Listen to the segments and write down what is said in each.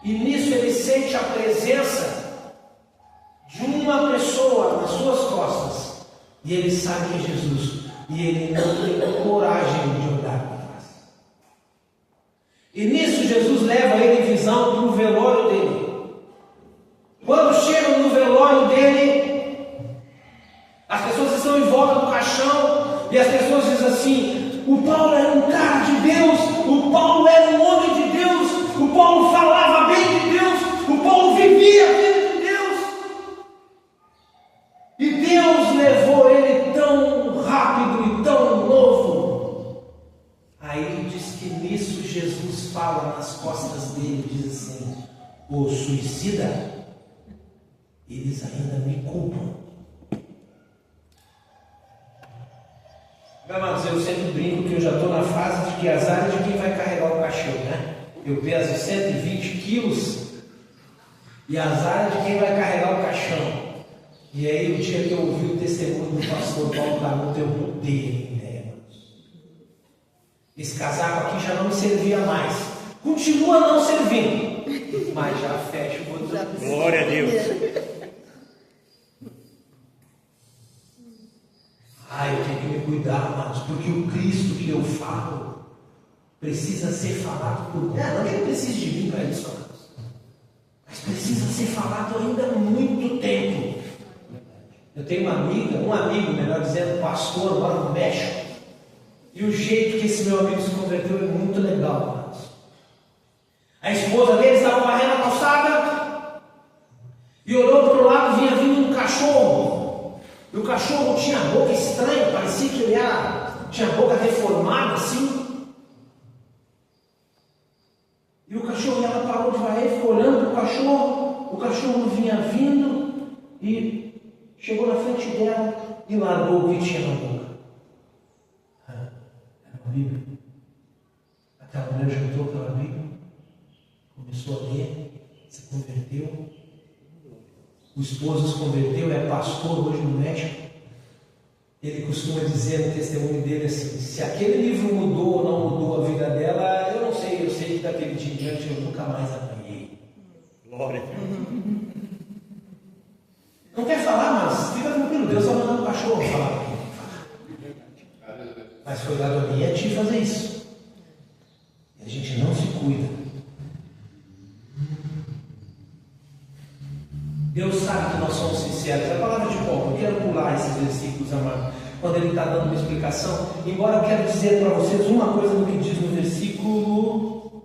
E nisso ele sente a presença de uma pessoa nas suas costas. E ele sabe que é Jesus. E ele não tem coragem de olhar para trás. E nisso Jesus leva ele em visão para o velório dele. Quando chegam no velório dele, as pessoas estão em volta do caixão. E as pessoas dizem assim: o Paulo era um cara de Deus. O Paulo era um homem de Deus. O Paulo falava bem de Deus. O Paulo vivia a vida de Deus. E Deus levou ele tão rápido e tão novo. Aí diz que nisso Jesus fala nas costas dele, diz assim: o suicida, eles ainda me culpam. Meus amados, eu sempre brinco que eu já estou na fase de que azar é de quem vai carregar o caixão, né? Eu peso 120 quilos e azar é de quem vai carregar o caixão. E aí o dia que eu ouvi o testemunho do pastor Paulo Canuto, eu mudei a ideia, irmãos. Esse casaco aqui já não me servia mais. Continua não servindo, mas já fecha o outro. Glória a Deus. Eu tenho que me cuidar, amados, porque o Cristo que eu falo precisa ser falado por mim. Não que ele precise de mim para isso, amados, mas precisa ser falado ainda há muito tempo. Eu tenho um amigo, melhor dizendo, pastor, mora no México. E o jeito que esse meu amigo se converteu é muito legal, amados. A esposa dele estava varrendo a calçada e olhou para o lado, vinha vindo um cachorro. E o cachorro tinha a boca estranha, parecia que ele tinha a boca deformada assim. E o cachorro, ela parou de varrer, ficou olhando para o cachorro vinha vindo e chegou na frente dela e largou o que tinha na boca. Era uma Bíblia. Aquela mulher juntou aquela Bíblia, começou a ler, se converteu. O esposo se converteu, é pastor hoje no México. Ele costuma dizer no testemunho dele assim: se aquele livro mudou ou não mudou a vida dela, eu não sei. Eu sei que daquele dia em diante eu nunca mais apanhei. Glória a Deus. Não quer falar, mas fica tranquilo, Deus está mandando o cachorro falar. Mas foi dado a mim e a ti fazer isso. E a gente não se cuida. Deus sabe que nós somos sinceros. A palavra de Paulo, eu quero pular esses versículos, amado, quando ele está dando uma explicação, embora eu quero dizer para vocês uma coisa do que diz no versículo,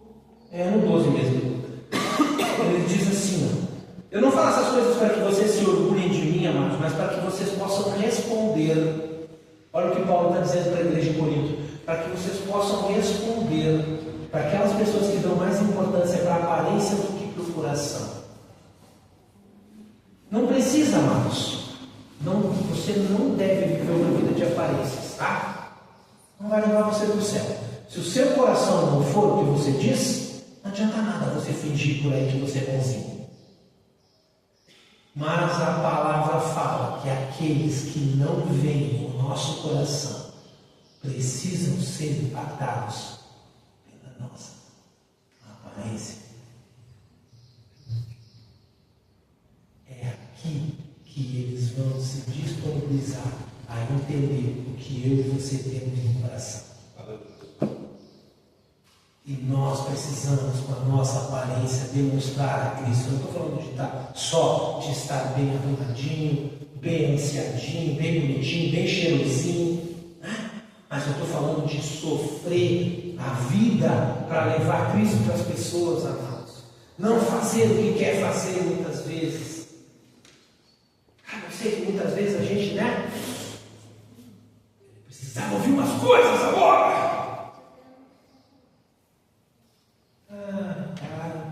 no 12 mesmo. Ele diz assim: eu não falo essas coisas para que vocês se orgulhem de mim, amados, mas para que vocês possam responder. Olha o que Paulo está dizendo para a igreja de Corinto: para que vocês possam responder para aquelas pessoas que dão mais importância para a aparência do que para o coração. Não precisa, amados. Você não deve viver uma vida de aparências, tá? Não vai levar você para o céu. Se o seu coração não for o que você diz, não adianta nada você fingir por aí que você é bonzinho. Mas a palavra fala que aqueles que não veem o nosso coração precisam ser impactados pela nossa aparência. É aqui que eles vão se disponibilizar a entender o que eu e você temos no coração. E nós precisamos, com a nossa aparência, demonstrar a Cristo. Eu não estou falando de estar bem arrumadinho, bem anunciadinho, bem bonitinho, bem cheirosinho, né? Mas eu estou falando de sofrer a vida para levar Cristo para as pessoas, amados. Não fazer o que quer fazer muitas vezes. Eu sei que muitas vezes a gente, né? Precisava ouvir umas coisas agora.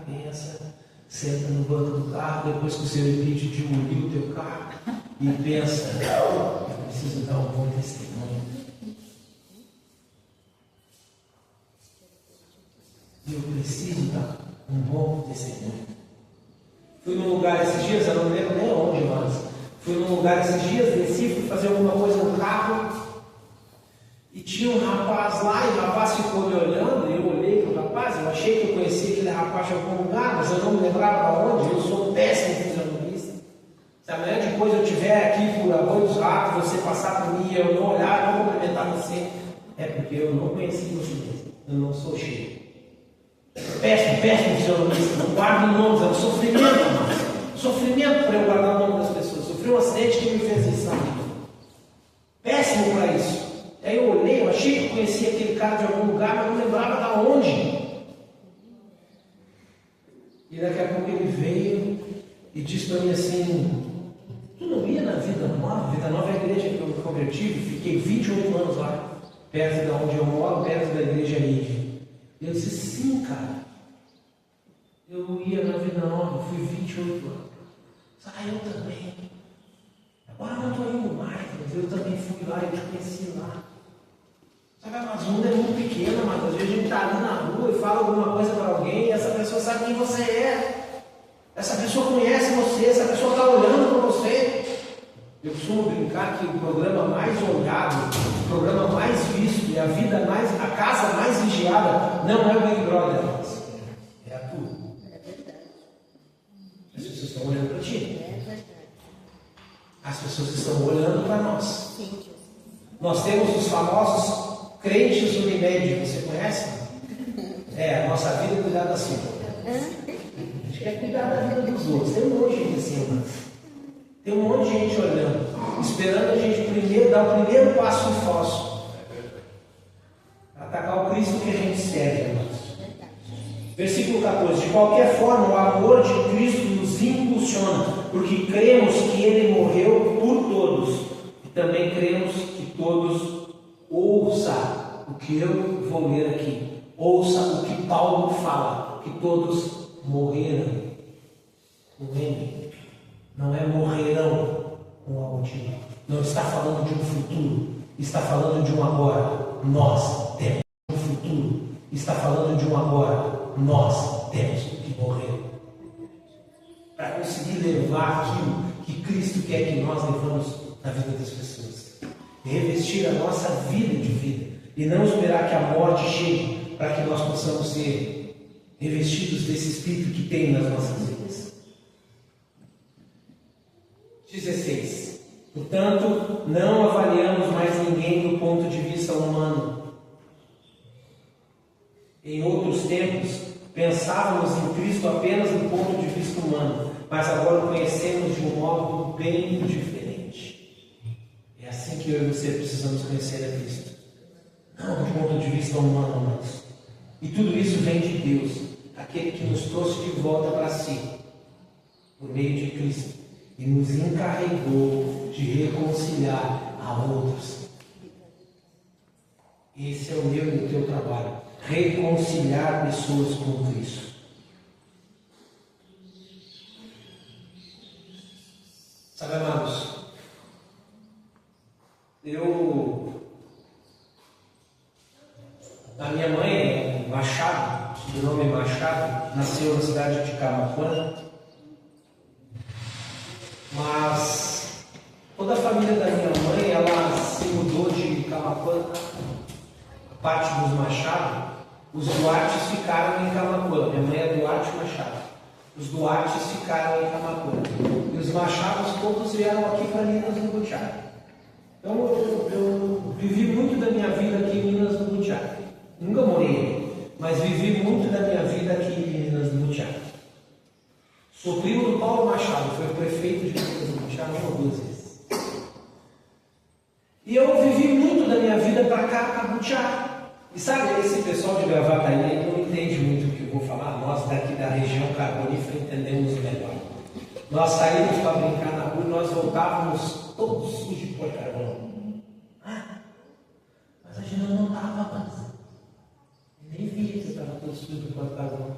Pensa, senta no banco do carro, depois que o seu impede de molir o teu carro, e pensa: eu preciso dar um bom testemunho. Eu preciso dar um bom testemunho. Fui num lugar esses dias, eu não lembro nem onde, mas fui num lugar esses dias, desci, fui fazer alguma coisa no carro, E tinha um rapaz lá, e o rapaz ficou me olhando, e eu olhei para o rapaz, eu achei que eu conhecia aquele rapaz de algum lugar, mas eu não me lembrava de onde, eu sou um péssimo fisionomista. Se amanhã depois eu estiver aqui por Arroio dos Ratos, você passar por mim e eu não olhar, não cumprimentar você, é porque eu não conheci você mesmo, eu não sou cheio. Péssimo fisionomista, não guardo nomes, é um sofrimento, irmãos. Sofrimento para eu guardar o nome das pessoas. Sofri um acidente que me fez isso, sabe? Péssimo para isso. Aí eu olhei, eu achei que conhecia aquele cara de algum lugar, mas não lembrava de onde. E daqui a pouco ele veio e disse para mim assim: tu não ia na Vida Nova? Vida Nova é a igreja que eu me converti, fiquei 28 anos lá, perto de onde eu moro, perto da igreja Lídia. E eu disse: sim, cara. Eu ia na Vida Nova, fui 28 anos. Eu também. Agora não estou indo mais, mas eu também fui lá, eu te conheci lá. Sabe, a mundo é muito pequena, mas às vezes a gente está ali na rua e fala alguma coisa para alguém e essa pessoa sabe quem você é. Essa pessoa conhece você, essa pessoa está olhando para você. Eu costumo brincar que o programa mais olhado, o programa mais visto e a casa mais vigiada não é o Big Brother, mas é a tua. As pessoas estão olhando para ti. As pessoas estão olhando para nós. Nós temos os famosos crentes Unimed, você conhece? A nossa vida é cuidar da sua. A gente quer cuidar da vida dos outros. Tem um monte de gente assim, tem um monte de gente olhando, esperando a gente primeiro dar o primeiro passo em falso. Atacar o Cristo que a gente serve, irmãos. Versículo 14: de qualquer forma, o amor de Cristo nos impulsiona, porque cremos que Ele morreu por todos, e também cremos que todos ouça o que eu vou ler aqui, ouça o que Paulo fala, que todos morreram com Ele, não é morrerão com a última, não está falando de um futuro, está falando de um agora. Nós temos um futuro, está falando de um agora. Nós temos que morrer para conseguir levar aquilo que Cristo quer que nós levamos na vida das pessoas. Revestir a nossa vida de vida e não esperar que a morte chegue para que nós possamos ser revestidos desse Espírito que tem nas nossas vidas. 16. Portanto, não avaliamos mais ninguém do ponto de vista humano. Em outros tempos, pensávamos em Cristo apenas do ponto de vista humano, mas agora o conhecemos de um modo bem diferente. É assim que eu e você precisamos conhecer a Cristo. Não do ponto de vista humano, mas. E tudo isso vem de Deus, aquele que nos trouxe de volta para si, por meio de Cristo, e nos encarregou de reconciliar a outros. Esse é o meu e o teu trabalho. Reconciliar pessoas com Cristo. Sabe, amados, a minha mãe, Machado, o nome Machado, nasceu na cidade de Camaquã, mas toda a família da minha mãe, ela se mudou de Camaquã, a parte dos Machado. Os Duartes ficaram em Camaquã. Minha mãe é Duarte Machado. Os Duartes ficaram em Camaquã. E os Machados todos vieram aqui para Minas do Butiá. Então eu vivi muito da minha vida aqui em Minas do Butiá. Nunca morei, mas vivi muito da minha vida aqui em Minas do Butiá. Sou primo do Paulo Machado, foi o prefeito de Minas do Butiá uma ou duas vezes. E eu vivi muito da minha vida para cá, para Butiá. E sabe, esse pessoal de Gravataí não entende muito o que eu vou falar. Nós daqui da região carbonífera entendemos melhor. Nós saímos para brincar na rua e nós voltávamos todos sujos de pó de carvão. Mas a gente não estava mais. Nem via que você estava todo sujo de pó de carvão.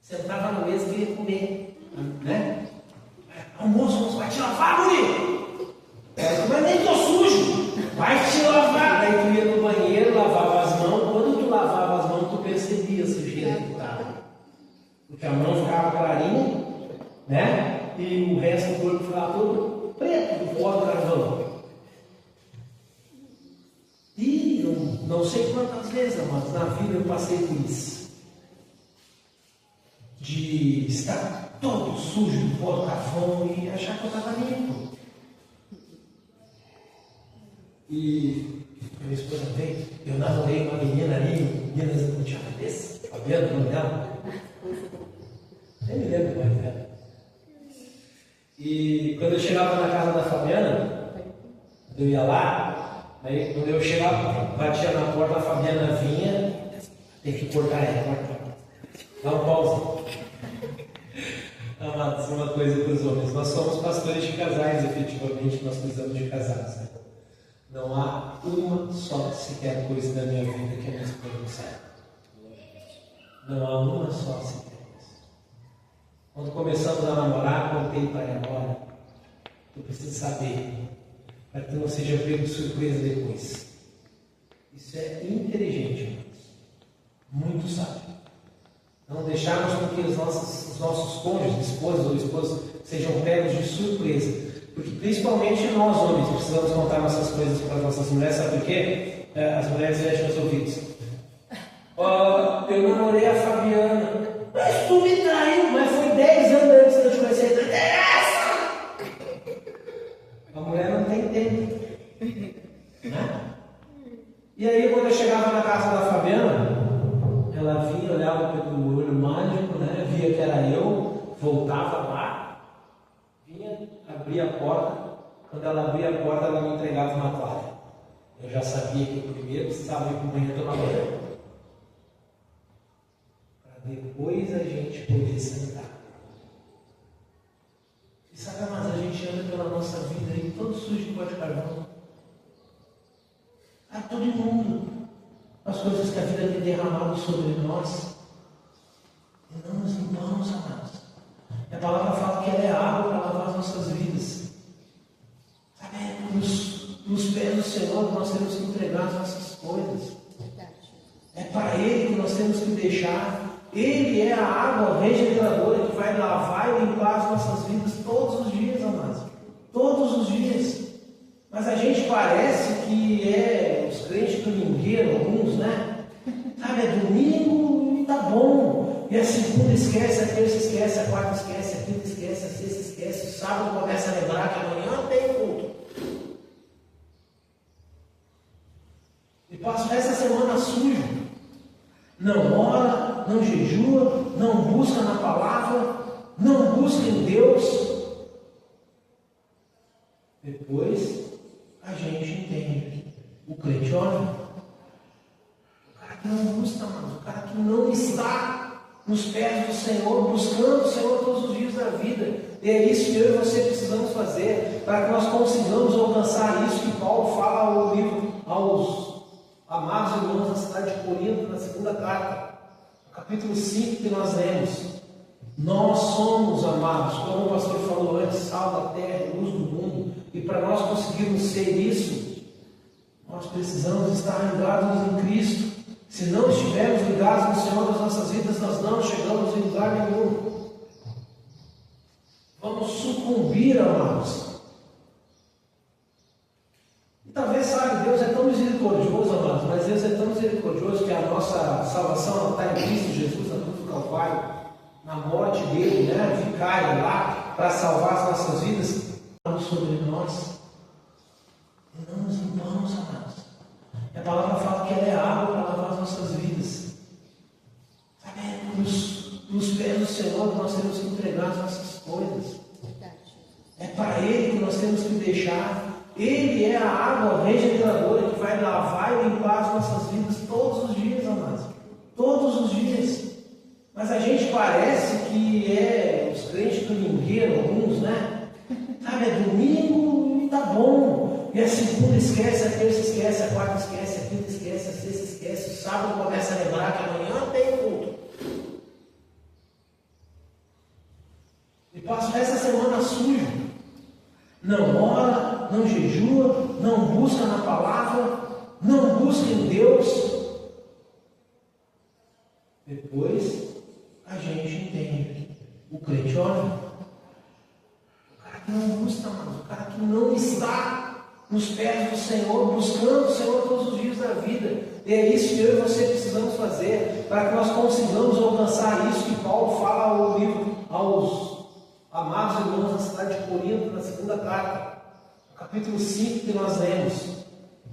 Sentava na mesa e queria comer. Né? Almoço, vamos vai te lavar, guri! Mas nem estou sujo! Vai te lavar! Daí tu ia no banheiro, lavava as mãos. Quando tu lavava as mãos, tu percebia a sujeira que estava. Porque a mão ficava clarinha, né? E o resto do corpo ficava todo preto, do pó do carvão. E não sei quantas vezes, mas na vida eu passei por isso. De estar todo sujo, porca-vão e achar que eu estava limpo. E minha esposa veio, eu namorei uma menina ali, menina não tinha cabeça, Fabiana, o nome dela. Nem me lembro mais dela. E quando eu chegava na casa da Fabiana, eu ia lá, aí quando eu chegava, batia na porta, a Fabiana vinha, tem que cortar ela, dá um pause. Amados, uma coisa para os homens, nós somos pastores de casais, efetivamente, nós precisamos de casais. Né? Não há uma só sequer coisa na minha vida que a minha esposa não saiba. Não há uma só sequer. Quando começamos a namorar, contei para ela, olha, eu preciso saber, para que não seja pego de surpresa depois. Isso é inteligente, irmãos. Muito sábio. Não deixarmos com que os nossos cônjuges, esposas ou esposos, sejam pegos de surpresa. Porque principalmente nós, homens, precisamos contar nossas coisas para as nossas mulheres. Sabe por quê? As mulheres fecham os ouvidos. Eu namorei a Fabiana. Mas tu me traiu, mas foi 10 anos antes de eu te conhecer. Não interessa! A mulher não tem tempo. Né? E aí, quando eu chegava na casa da Fabiana, ela vinha, olhava pelo olho mágico, né? Via que era eu, voltava lá, vinha, abria a porta. Quando ela abria a porta, ela me entregava uma toalha. Eu já sabia que eu primeiro precisava ir para o banheiro tomar banho. Depois a gente poder sentar. E sabe, mas a gente anda pela nossa vida aí todo sujo de pó de carvão. A todo mundo. As coisas que a vida tem derramado sobre nós. E não nos limpamos, amados. E a palavra fala que ela é água para lavar as nossas vidas. Sabe, nos pés do Senhor nós temos que entregar as nossas coisas. É para Ele que nós temos que deixar. Ele é a água regeneradora que vai lavar e limpar as nossas vidas todos os dias, amados. Todos os dias. Mas a gente parece que é os crentes domingueiros, alguns, né? Sabe, é domingo e tá bom. E a segunda esquece, a terça esquece, a quarta esquece, a quinta esquece, a sexta esquece. O sábado começa a lembrar que amanhã tem culto. E passa essa semana sujo. Não ora, não jejua, não busca na palavra, não busca em Deus. Depois a gente entende. O crente ora. O cara que não busca mais, o cara que não está nos pés do Senhor, buscando o Senhor todos os dias da vida. E é isso que eu e você precisamos fazer, para que nós consigamos alcançar isso que Paulo fala ao livro, aos amados irmãos da cidade de Corinto, na segunda carta, capítulo 5 que nós lemos. Nós somos, amados, como o pastor falou antes, sal da terra, luz do mundo. E para nós conseguirmos ser isso, nós precisamos estar ligados em Cristo. Se não estivermos ligados no Senhor das nossas vidas, nós não chegamos em lugar nenhum. Vamos sucumbir, amados. Talvez, sabe, Deus é tão misericordioso, amados, mas Deus é tão misericordioso que a nossa salvação está em Cristo Jesus, na cruz do Calvário, na morte dele, né, vicário lá, para salvar as nossas vidas, sobre nós. E não nos limpamos, amados. E a palavra fala que ela é água para lavar as nossas vidas. Sabe, nos pés do Senhor nós temos que entregar as nossas coisas. É para Ele que nós temos que deixar. Ele é a água regeneradora que vai lavar e limpar as nossas vidas todos os dias, amados. Todos os dias. Mas a gente parece que é os crentes domingueiros, alguns, né? Sabe, é domingo e tá bom. E a segunda esquece, a terça esquece, a quarta esquece, a quinta esquece, a sexta esquece. O sábado começa a lembrar que amanhã tem culto. E passa essa semana sujo. Não ora, não jejua, não busca na palavra, não busca em Deus. Depois a gente entende. O crente ora. O cara que não busca mais, o cara que não está nos pés do Senhor, buscando o Senhor todos os dias da vida. E é isso que eu e você precisamos fazer para que nós consigamos alcançar isso que Paulo fala ao livro, aos amados irmãos da cidade de Corinto, na segunda carta, capítulo 5 que nós lemos.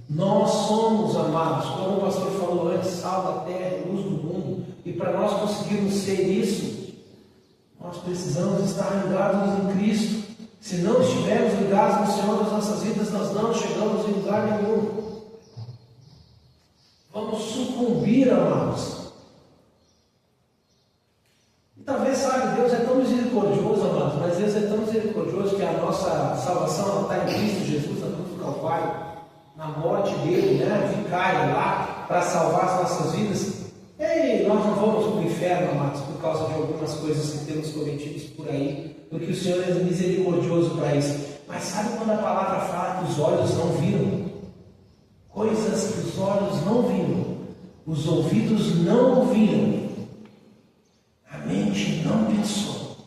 Nós somos, amados, como o pastor falou antes, sal da terra e luz do mundo. E para nós conseguirmos ser isso, nós precisamos estar ligados em Cristo. Se não estivermos ligados no Senhor das nossas vidas, nós não chegamos em lugar nenhum. Vamos sucumbir, amados. E talvez, sabe, Deus é tão misericordioso, amados, mas Deus é tão misericordioso que a nossa salvação está em Cristo Jesus, na cruz do Calvário, na morte dele, né? Vicário lá para salvar as nossas vidas. E nós não vamos para o inferno, amados, por causa de algumas coisas que temos cometidos por aí, porque o Senhor é misericordioso para isso. Mas sabe quando a palavra fala que os olhos não viram? Coisas que os olhos não viram, os ouvidos não ouviram, a mente não pensou.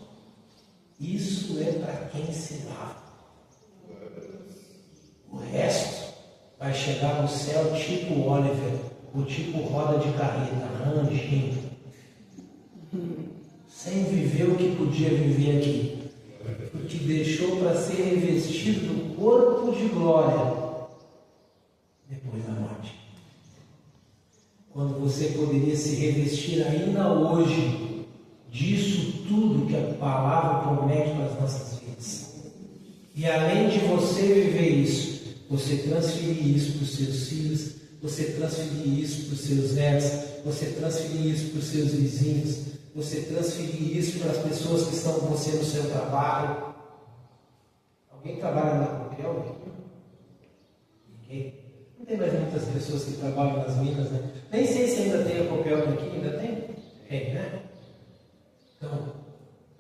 Isso é para quem se lava. O resto vai chegar no céu tipo Oliver, ou tipo roda de carreta, rangindo, sem viver o que podia viver aqui, porque deixou para ser revestido do corpo de glória depois da morte. Quando você poderia se revestir ainda hoje disso tudo que a palavra promete para as nossas vidas. E além de você viver isso, você transferir isso para os seus filhos, você transferir isso para os seus netos, você transferir isso para os seus vizinhos, você transferir isso para as pessoas que estão com você no seu trabalho. Alguém trabalha na Copel? Ninguém? Não tem mais muitas pessoas que trabalham nas minas, né? Nem sei se ainda tem a Copel aqui, ainda tem? Tem, né? Então,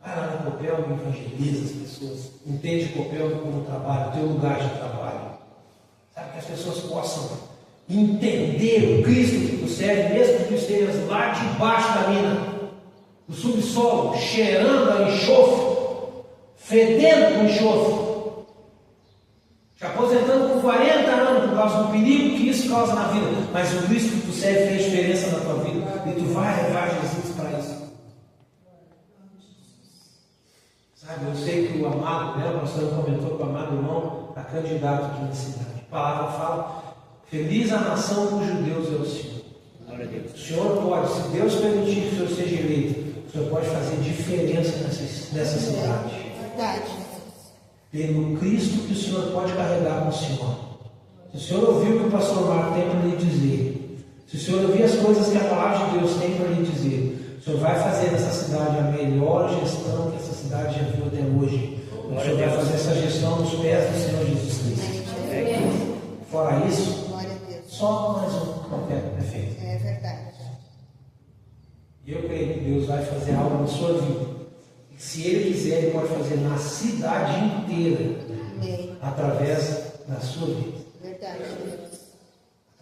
vai lá na Copel e evangeliza as pessoas. Entende Copel como trabalho, teu lugar de trabalho. Sabe, que as pessoas possam entender o Cristo que tu serve, mesmo que tu estejas lá debaixo da mina, no subsolo, cheirando a enxofre, fedendo com enxofre, te aposentando com 40 anos por causa do perigo que isso causa na vida, mas o Cristo que tu serve fez diferença na tua vida e tu vai levar Jesus para isso. Sabe, eu sei que o amado, né, o pastor comentou que o amado irmão está candidato aqui na cidade. A palavra fala: feliz a nação cujo Deus é o Senhor. Glória a Deus. O Senhor pode, se Deus permitir que o Senhor seja eleito, o Senhor pode fazer diferença nessa cidade. Verdade. Pelo Cristo que o Senhor pode carregar com o Senhor. Se o Senhor ouviu o que o pastor Marco tem para lhe dizer, se o Senhor ouvir as coisas que a palavra de Deus tem para lhe dizer, o Senhor vai fazer nessa cidade a melhor gestão que essa cidade já viu até hoje. O Senhor vai fazer essa gestão nos pés do Senhor Jesus Cristo. Fora isso, só mais um qualquer prefeito. É verdade. E eu creio que Deus vai fazer algo na sua vida. E se Ele quiser, Ele pode fazer na cidade inteira. Amém. Através da sua vida. Verdade.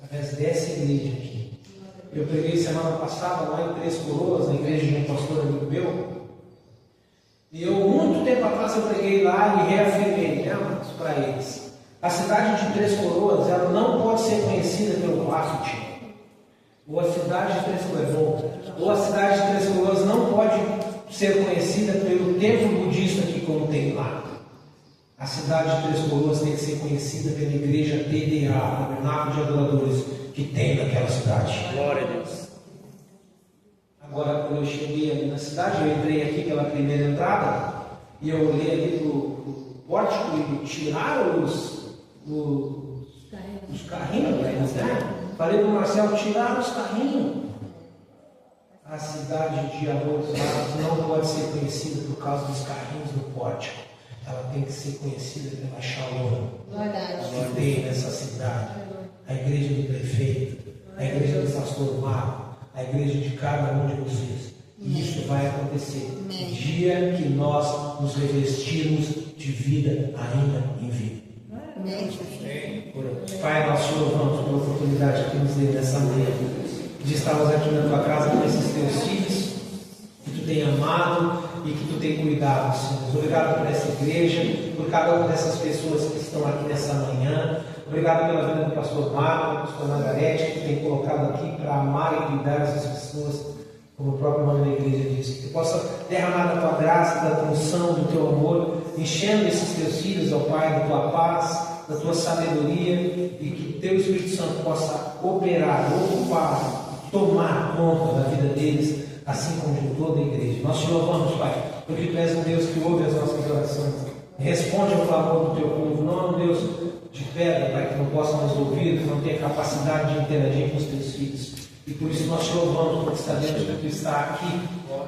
Através dessa igreja aqui. Eu preguei semana passada lá em Três Coroas, na igreja de um pastor amigo meu. E eu, muito tempo atrás, eu preguei lá e reafirmei, né, para eles. A cidade de Três Coroas, ela não pode ser conhecida pelo marketing. Ou a cidade de Três Coroas, ou a cidade de Três Coroas não pode ser conhecida pelo templo budista que como tem lá. A cidade de Três Coroas tem que ser conhecida pela igreja TDA, Tabernáculo de Adoradores, que tem naquela cidade. Glória a Deus. Agora, quando eu cheguei ali na cidade, eu entrei aqui pela primeira entrada, e eu olhei ali pro pórtico e tiraram os carrinhos, né? Falei para o Marcelo, tiraram os carrinhos. A cidade de Amores não pode ser conhecida por causa dos carrinhos no pórtico. Ela tem que ser conhecida pela Shalom. Que tem nessa cidade. A igreja do prefeito, a igreja do pastor Marco, a igreja de cada um de vocês. E isso vai acontecer no dia que nós nos revestirmos de vida ainda em vida. Pai, nós te louvamos pela oportunidade que nos deu nessa manhã de estarmos aqui na tua casa com esses teus filhos que tu tem amado e que tu tem cuidado, Senhor. Obrigado por essa igreja, por cada uma dessas pessoas que estão aqui nessa manhã. Obrigado pela vida do pastor Marco, do pastor Margarete, que tem colocado aqui para amar e cuidar dessas pessoas, como o próprio nome da igreja diz. Que tu possa derramar da tua graça, da tua unção, do teu amor, enchendo esses teus filhos, ó Pai, da tua paz, da tua sabedoria, e que teu Espírito Santo possa operar, ocupar, tomar conta da vida deles, assim como de toda a igreja. Nós te louvamos, Pai, porque tu és um Deus que ouve as nossas orações, responde ao clamor do teu povo, não é um Deus de pedra, Pai, que não possa nos ouvir, que não tenha capacidade de interagir com os teus filhos. E por isso nós te louvamos, porque sabemos que tu está aqui,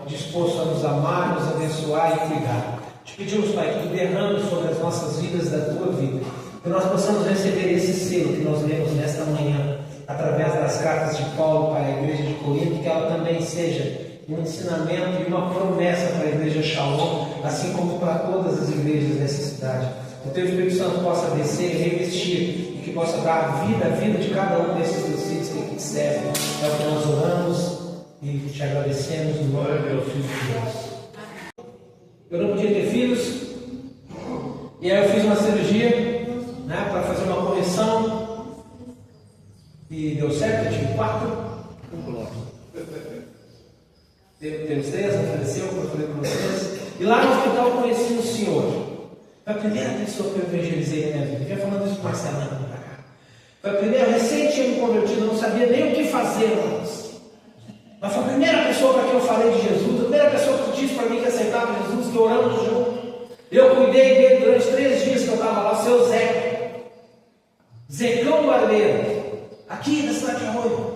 disposto a nos amar, nos abençoar e cuidar. Te pedimos, Pai, que tu derrames sobre as nossas vidas da tua vida, que nós possamos receber esse selo que nós lemos nesta manhã, através das cartas de Paulo para a igreja de Corinto, que ela também seja um ensinamento e uma promessa para a igreja Shalom, assim como para todas as igrejas dessa cidade. Que o teu Espírito Santo possa descer e revestir, e que possa dar vida à vida de cada um desses teus filhos que aqui te servem. É o que nós oramos e te agradecemos no nome do teu Filho de Deus. Eu não podia ter filhos, e aí eu fiz uma cirurgia, né, para fazer uma correção, e deu certo, eu tive 4. Teve 3, ofereceu, como eu falei para vocês. E lá no hospital eu conheci um senhor. Foi a primeira pessoa que eu evangelizei na minha vida. Eu vinha falando isso com o Marcelão para cá. Foi a primeira, recém tinha me convertido, eu não sabia nem o que fazer antes. Mas foi a primeira pessoa para quem eu falei de Jesus, a primeira pessoa que disse para mim que aceitava Jesus, que oramos junto. Eu cuidei dele durante 3 dias que eu estava lá, o seu Zeca. Zecão Barbeiro, aqui da cidade de Arroio.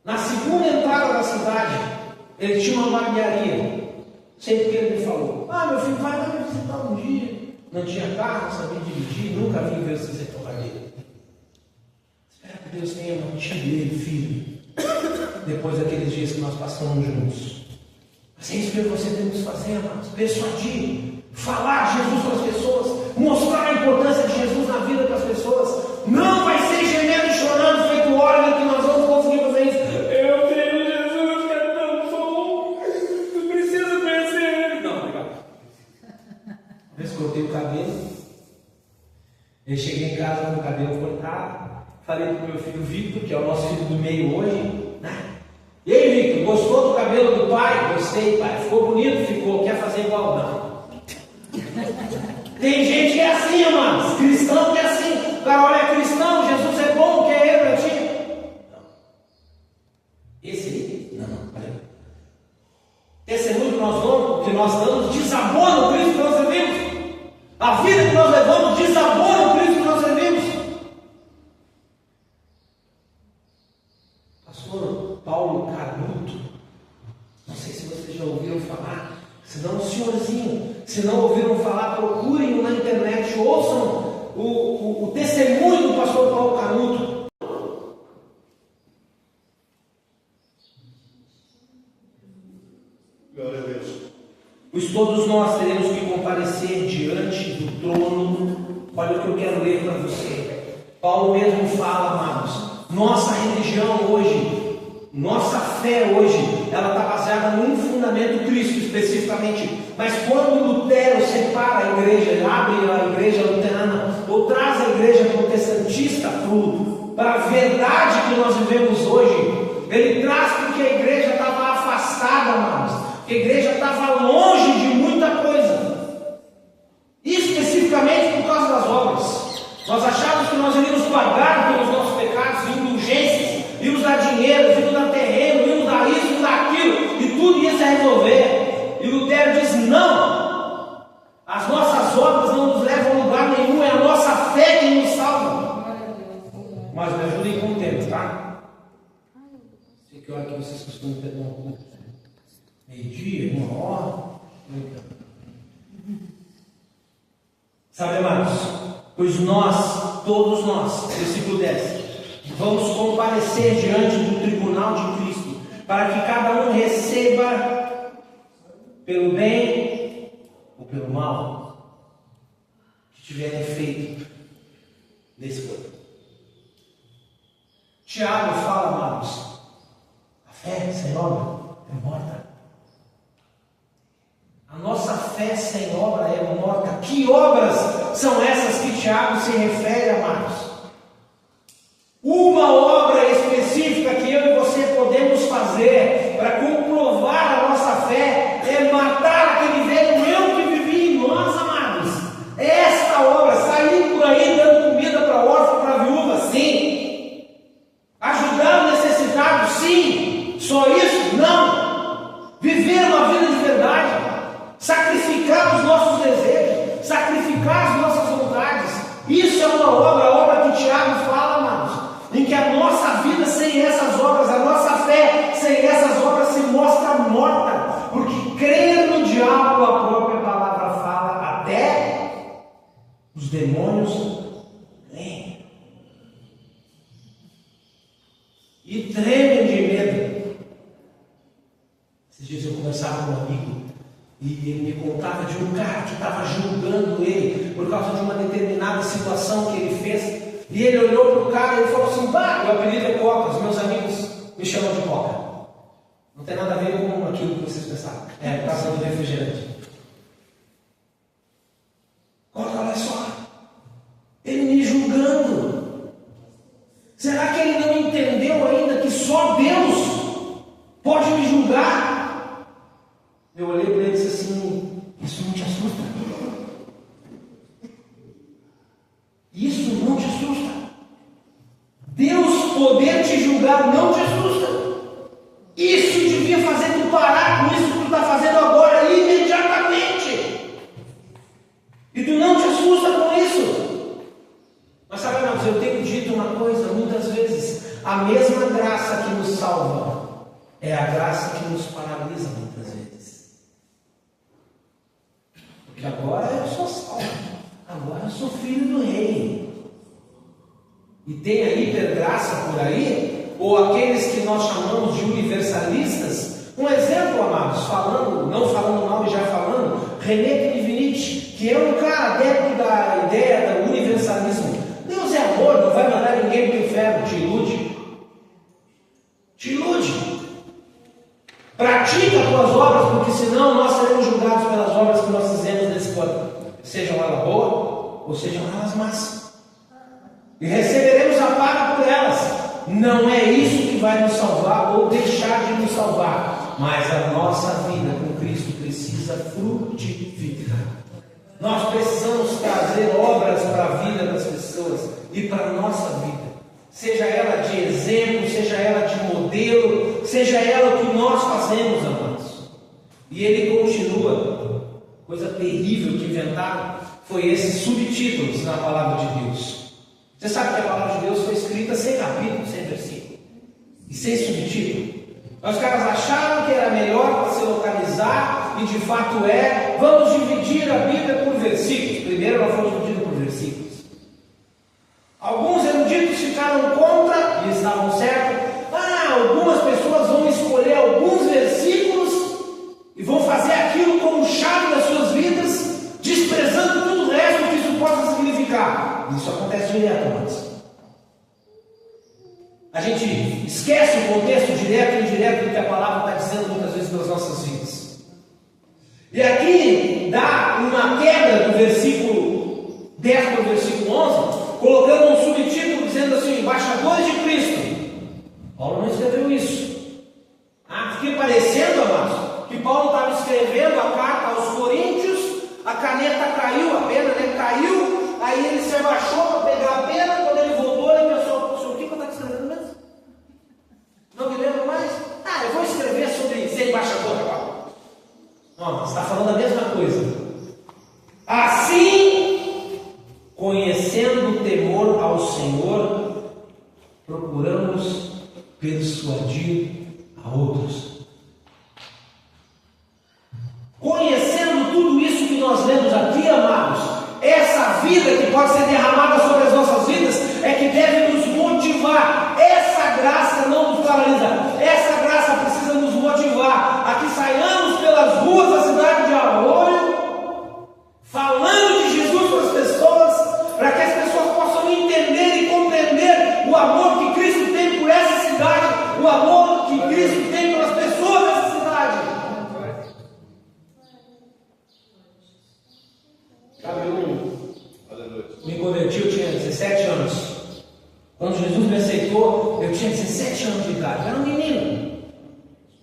Na segunda entrada da cidade, ele tinha uma barbearia. Sempre que ele me falou: meu filho, vai lá me visitar um dia. Não tinha carro, não sabia dirigir, nunca vim ver esse Zecão Barbeiro. Espero que Deus tenha mantido ele firme, depois daqueles dias que nós passamos juntos. Mas é isso que você tem que fazer, amados: persuadir, falar de Jesus para as pessoas, mostrar a importância de Jesus na vida das pessoas. Não vai ser gemendo e chorando feito órgão que nós vamos conseguir fazer isso. Eu tenho Jesus que é tão bom, eu preciso conhecer ele. Não, obrigado. Uma vez cortei o cabelo, eu cheguei em casa com o cabelo cortado, falei para o meu filho Victor, que é o nosso filho do meio hoje, né? E aí, Victor, gostou do cabelo do pai? Gostei, pai. Ficou bonito? Ficou. Quer fazer igual? Não. Tem gente que é assim, amados. Cristão que é assim. O cara olha, é cristão, Jesus é bom, quer ele para ti? Não. Esse aí? Não, peraí. Testemunho que nós damos desabona o Cristo que nós servimos. A vida que nós levamos desabona o Cristo que nós servimos. Pastor Paulo Canuto, não sei se vocês já ouviram falar. Se não, senhorzinho, se não ouviram falar, procurem na internet, ouçam o testemunho do pastor Paulo Canuto. Glória a Deus. Pois todos nós teremos que comparecer diante do trono. Olha o que eu quero ler para você. Paulo mesmo fala, amados, nossa religião hoje, nossa fé hoje, ela está baseada num fundamento Cristo especificamente. Mas quando Lutero separa a igreja, ele abre a igreja luterana, ou traz a igreja protestantista para a verdade que nós vivemos hoje, ele traz porque a igreja estava afastada, amados. A igreja estava longe de muita coisa, especificamente por causa das obras. Nós achávamos que nós iríamos pagar pelos nossos pecados, indulgências, íamos dar dinheiro, íamos dar terreno, íamos dar isso, íamos dar aquilo, e tudo ia se resolver. E Lutero diz: não, as nossas obras não nos levam a lugar nenhum, é a nossa fé que nos salva. Mas me ajudem com o tempo, tá? Sei que hora que vocês costumam ter um culto. Meio-dia, 1 hora. Sabe, amados? Pois nós, todos nós, versículo 10, vamos comparecer diante do tribunal de Cristo, para que cada um receba pelo bem ou pelo mal que tiver feito nesse corpo. Tiago fala, amados, a fé sem obra é morta. A nossa fé sem obra é morta. Que obras são essas que Tiago se refere, amados? Uma obra específica que eu e você podemos fazer para comprovar a nossa fé é matar aquele velho eu que vivia em nós, amados. Esta obra, sair por aí dando comida para órfão, para viúva, sim. Ajudar o necessitado, sim. Só isso? Não. Viver uma vida de verdade. Sacrificar os nossos desejos, sacrificar as nossas vontades. Isso é uma obra, a obra que Tiago fala, amados. Em que a nossa vida sem essas obras, a nossa fé sem essas obras se mostra morta, porque crer no diabo, a própria palavra fala, até os demônios creem e tremem de medo. Esses dias eu conversava com um amigo e ele me contava de um cara que estava julgando ele por causa de uma determinada situação que ele fez. E ele olhou para o cara e ele falou assim: bah, meu apelido é Coca, os meus amigos me chamam de Coca. Não tem nada a ver com aquilo que vocês pensaram. É por causa do refrigerante. Olha só, ele me julgando. Será que ele não entendeu ainda que só Deus pode me julgar? Eu olhei para ele e disse assim: isso não te assusta? Isso não te assusta? Deus poder te julgar não te assusta? Isso devia fazer tu parar com isso que tu está fazendo agora, imediatamente. E tu não te assusta com isso. Mas sabe, irmãos, eu tenho dito uma coisa muitas vezes: a mesma graça que nos salva é a graça que nos paralisa muitas vezes. Porque agora eu sou salvo, agora eu sou filho do rei. E tem a hipergraça por aí, ou aqueles que nós chamamos de universalistas. Um exemplo, amados, não falando mal e já falando, René Krivinic, que é um cara adepto da ideia do universalismo. Deus é amor, não vai mandar ninguém para o inferno, te ilude. Te ilude. Pratica as tuas obras, porque senão nós seremos julgados pelas obras que nós fizemos nesse corpo, sejam elas boas ou sejam elas más. E receberemos a paga por elas. Não é isso que vai nos salvar ou deixar de nos salvar, mas a nossa vida com Cristo precisa frutificar. Nós precisamos trazer obras para a vida das pessoas e para a nossa vida, seja ela de exemplo, seja ela de modelo, seja ela o que nós fazemos, amados. E ele continua. Coisa terrível que inventaram foi esses subtítulos na palavra de Deus. Você sabe que a palavra de Deus foi escrita sem capítulo, sem versículo e sem subtítulo. Mas os caras acharam que era melhor para se localizar, e de fato é: vamos dividir a Bíblia por versículos. Primeiro ela foi dividida por versículos. Alguns eruditos ficaram contra e estavam certos. Algumas pessoas vão escolher alguns versículos e vão fazer aquilo como chave das suas vidas, desprezando tudo o resto que isso possa significar. Isso acontece direto, amados. A gente esquece o contexto direto e indireto do que a palavra está dizendo muitas vezes nas nossas vidas. E aqui dá uma quebra do versículo 10 para o versículo 11, colocando um subtítulo dizendo assim: embaixadores de Cristo. Paulo não escreveu isso. Fiquei parecendo, amados, que Paulo estava escrevendo a carta aos Coríntios, a caneta caiu, a pena caiu, aí ele se abaixou para pegar a pena, quando ele voltou, ele pensou: o que eu estava escrevendo mesmo? Não me lembro mais. Eu vou escrever sobre ser embaixador agora. Não, você está falando a mesma coisa. Assim, conhecendo o temor ao Senhor, procuramos persuadir a outros. Conhecendo tudo isso que nós lemos aqui, amados, essa vida que pode ser derramada sobre as nossas vidas é que deve nos motivar. Essa graça não nos paralisa. Essa graça precisa nos motivar a que saiamos pelas ruas da cidade de Arroio, falando de Jesus para as pessoas, para que as pessoas possam entender e compreender o amor que Cristo tem por essa cidade, o amor que Cristo tem pelas pessoas dessa cidade. Sabe, eu me converti, eu tinha 17 anos. Quando Jesus me aceitou, eu tinha 17 anos de idade, eu era um menino.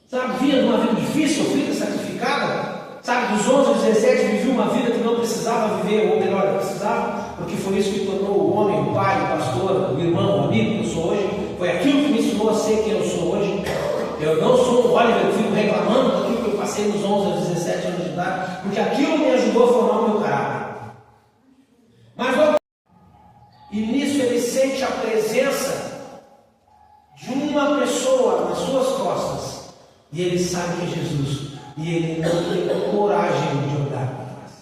Sabe, vinha de uma vida difícil, sofrida, sacrificada. Sabe, dos 11 aos 17 vivi uma vida que não precisava viver, ou melhor, precisava, porque foi isso que tornou o homem, o pai, o pastor, o irmão, o amigo que eu sou hoje. Foi aquilo que me ensinou a ser quem eu sou hoje. Eu não sou um Oliver, eu fico reclamando daquilo que eu passei nos 11 aos 17 anos de idade, porque aquilo me ajudou a formar o meu caráter. Mas logo, e nisso ele sente a presença de uma pessoa nas suas costas, e ele sabe que é Jesus, e ele não tem coragem de olhar para trás.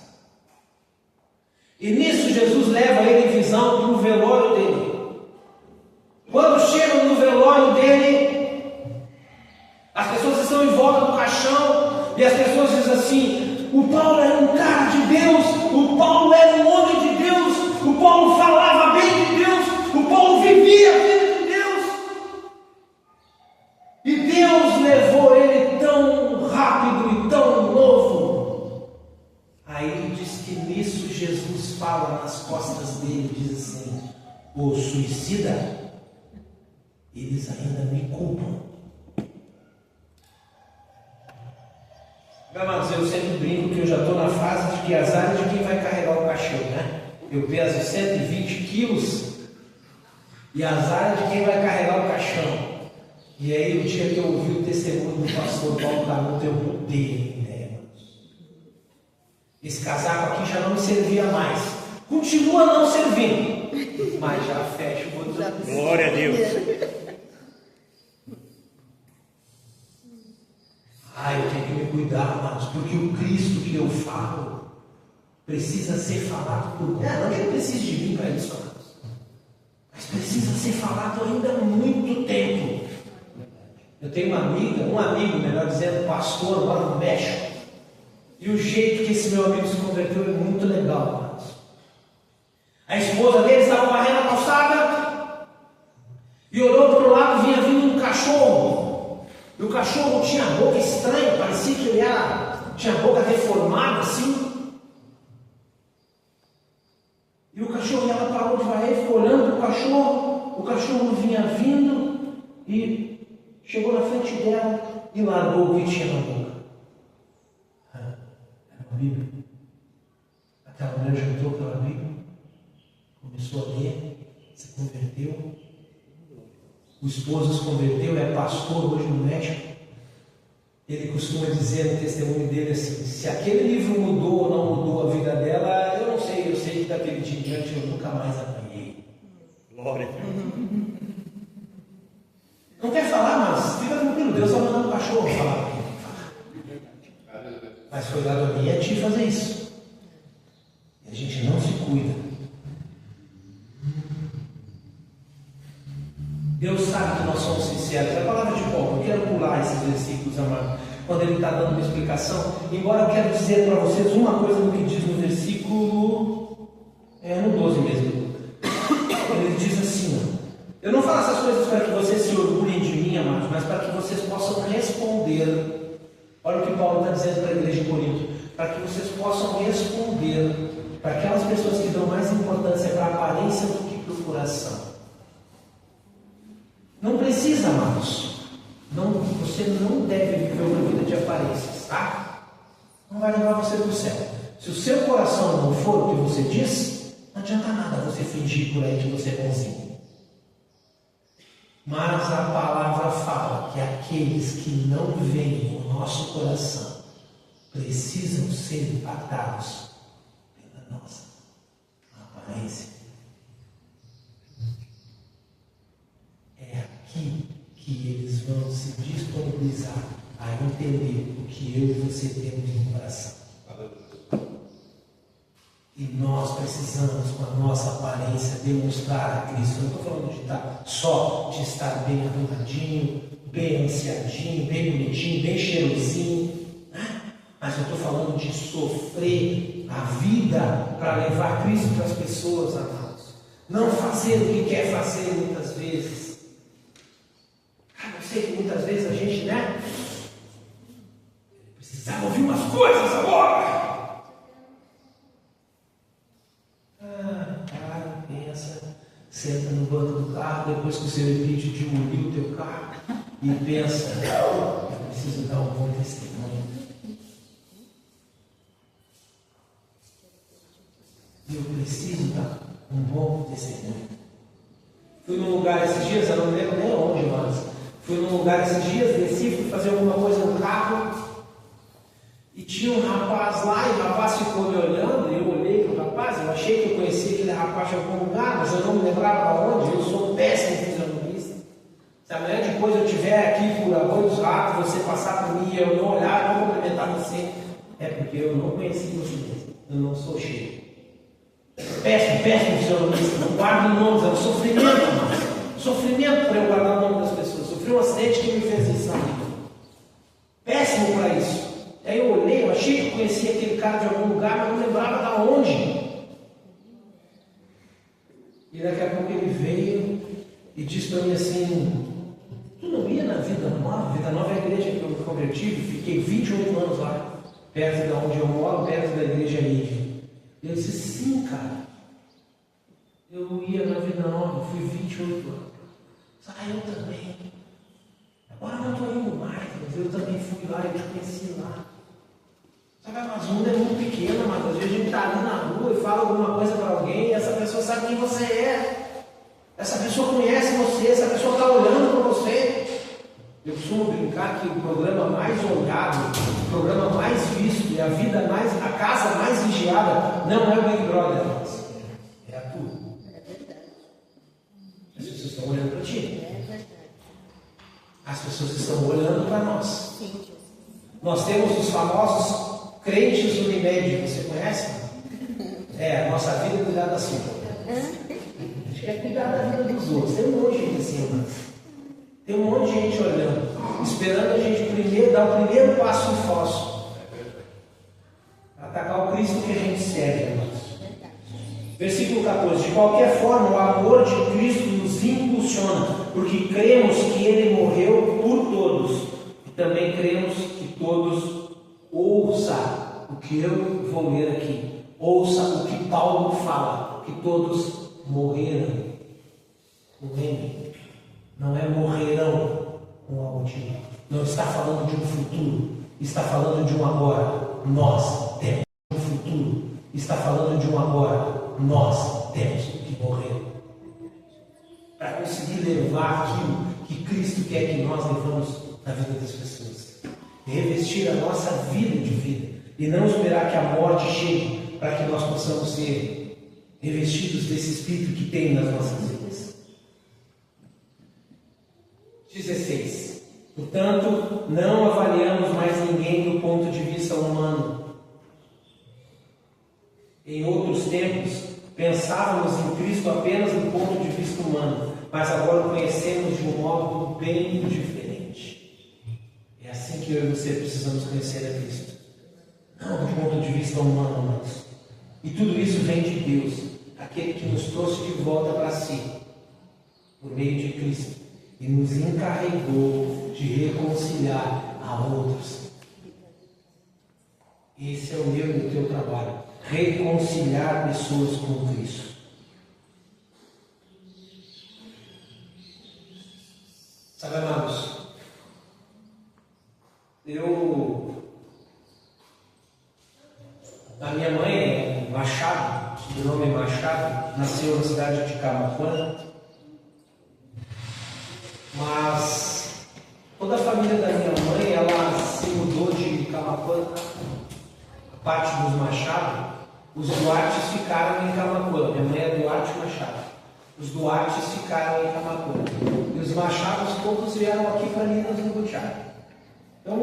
E nisso Jesus leva ele em visão para o velório dele. Quando chegam no velório dele, as pessoas estão em volta do caixão, e as pessoas dizem assim: o Paulo era um cara de Deus, o Paulo era um homem de Deus, o Paulo falava bem de Deus, o Paulo vivia a vida de Deus. E Deus levou ele tão rápido e tão novo. Aí diz que nisso Jesus fala nas costas dele, diz assim: o suicida, eles ainda me culpam. Meu amados, eu sempre brinco que eu já estou na fase de que azar de quem vai carregar o caixão, né? Eu peso 120 quilos e azar de quem vai carregar o caixão. E aí, o dia que eu ouvi o testemunho do pastor Paulo Canuto, eu mudei, né, irmãos? Esse casaco aqui já não me servia mais. Continua não servindo, mas já fecha o botão. Glória a Deus. Eu tenho que me cuidar, amados, porque o Cristo que eu falo precisa ser falado por mim. Não que eu precise de mim para isso, amados, mas precisa ser falado ainda há muito tempo. Eu tenho um amigo, melhor dizendo, pastor lá no México, e o jeito que esse meu amigo se converteu é muito legal, amados. A esposa dele estava varrendo a calçada e olhou para o lado, vinha vindo um cachorro. E o cachorro tinha a boca estranha, parecia que ele tinha a boca deformada assim. E o cachorro, ela parou de varrer, ficou olhando para o cachorro vinha vindo e chegou na frente dela e largou o que tinha na boca. Era uma Bíblia. Aquela mulher juntou aquela Bíblia, começou a ler, se converteu. O esposo se converteu, é pastor hoje no México. Ele costuma dizer no testemunho dele assim: se aquele livro mudou ou não mudou a vida dela, eu não sei, eu sei que daquele dia em diante eu nunca mais apanhei. Glória a Deus. Não quer falar, mas fica tranquilo, Deus está mandando o cachorro falar. Mas foi dado a mim e a ti fazer isso. E a gente não se cuida. Deus sabe que nós somos sinceros. A palavra de Paulo, eu quero pular esses versículos, amado, quando ele está dando uma explicação, embora eu quero dizer para vocês uma coisa do que diz no versículo, no 12 mesmo. Ele diz assim: eu não falo essas coisas para que vocês se orgulhem de mim, amados, mas para que vocês possam responder. Olha o que Paulo está dizendo para a igreja de Corinto: para que vocês possam responder para aquelas pessoas que dão mais importância para a aparência do que para o coração. Não precisa, amados. Você não deve viver uma vida de aparências, tá? Não vai levar você para o céu. Se o seu coração não for o que você diz, não adianta nada você fingir por aí que você é bonzinho. Mas a palavra fala que aqueles que não veem o nosso coração precisam ser impactados pela nossa aparência. É aqui que eles vão se disponibilizar a entender o que eu e você temos no coração. E nós precisamos, com a nossa aparência, demonstrar a Cristo. Eu não estou falando de estar só, de estar bem arrumadinho, bem ansiadinho, bem bonitinho, bem cheirosinho, né? Mas eu estou falando de sofrer a vida para levar Cristo para as pessoas, amados. Não fazer o que quer fazer muitas vezes. Eu sei que muitas vezes a gente, né? Precisava ouvir umas coisas agora. senta no banco do carro, depois que o seu limite demoliu o teu carro, e pensa, eu preciso dar um bom testemunho. Eu preciso dar um bom testemunho. Fui num lugar esses dias, eu não lembro nem onde, mas fui num lugar esses dias, desci, fui fazer alguma coisa no carro, e tinha um rapaz lá, e o rapaz ficou me olhando, e eu olhei para o rapaz, eu achei que eu conhecia aquele rapaz de algum lugar, mas eu não me lembrava onde, eu sou um péssimo fisionomista. Se amanhã depois eu estiver aqui por Arroio dos Ratos, você passar por mim e eu não olhar, não cumprimentar você, é porque eu não conheci você mesmo, eu não sou cheio. Péssimo fisionomista, não guardo nomes, é um sofrimento, mas sofrimento para eu guardar o nome das pessoas. Sofri um acidente que me fez isso na vida. Péssimo para isso. Aí eu olhei, eu achei que conhecia aquele cara de algum lugar, mas não lembrava de onde. E daqui a pouco ele veio e disse para mim assim: tu não ia na Vida Nova? Vida Nova é a igreja que eu me converti, fiquei 28 anos lá, perto de onde eu moro, perto da igreja Lídia. E eu disse: sim, cara. Eu ia na Vida Nova, fui 28 anos. Eu também. Agora não estou indo mais, mas eu também fui lá, eu te conheci lá. Mas o mundo é muito pequeno, mas às vezes a gente está ali na rua e fala alguma coisa para alguém e essa pessoa sabe quem você é. Essa pessoa conhece você, essa pessoa está olhando para você. Eu costumo brincar que o programa mais olhado, o programa mais visto e a casa mais vigiada não é o Big Brother, mas é a tua. As pessoas estão olhando para ti. As pessoas estão olhando para nós. Nós temos os famosos crentes Unimed, você conhece? A nossa vida é cuidar da sua. A gente quer cuidar da vida dos outros. Tem um monte de gente assim, tem um monte de gente olhando, esperando a gente primeiro dar o primeiro passo em falso. Atacar o Cristo que a gente segue, irmãos. Versículo 14: de qualquer forma, o amor de Cristo nos impulsiona, porque cremos que Ele morreu por todos, e também cremos que todos ouça o que eu vou ler aqui, ouça o que Paulo fala, que todos morreram com Ele, não é morrerão com a última, não está falando de um futuro, está falando de um agora. Nós temos um futuro, está falando de um agora. Nós temos que morrer para conseguir levar aquilo que Cristo quer que nós levamos na vida das pessoas. Revestir a nossa vida de vida e não esperar que a morte chegue para que nós possamos ser revestidos desse Espírito que tem nas nossas vidas. 16. Portanto, não avaliamos mais ninguém do ponto de vista humano. Em outros tempos, pensávamos em Cristo apenas do ponto de vista humano, mas agora o conhecemos de um modo bem diferente. É assim que eu e você precisamos conhecer a Cristo. Não do ponto de vista humano, mas. E tudo isso vem de Deus, aquele que nos trouxe de volta para si, por meio de Cristo, e nos encarregou de reconciliar a outros. Esse é o meu e o teu trabalho. Reconciliar pessoas com Cristo. Sabe, amados, a minha mãe, Machado, o nome Machado, nasceu na cidade de Camaquã, mas toda a família da minha mãe, ela se mudou de Camaquã, a parte dos Machado. Os Duartes ficaram em Camaquã. Minha mãe é Duarte Machado. Os Duartes ficaram em Camaquã. E os Machados todos vieram aqui para Minas do Butiá. Então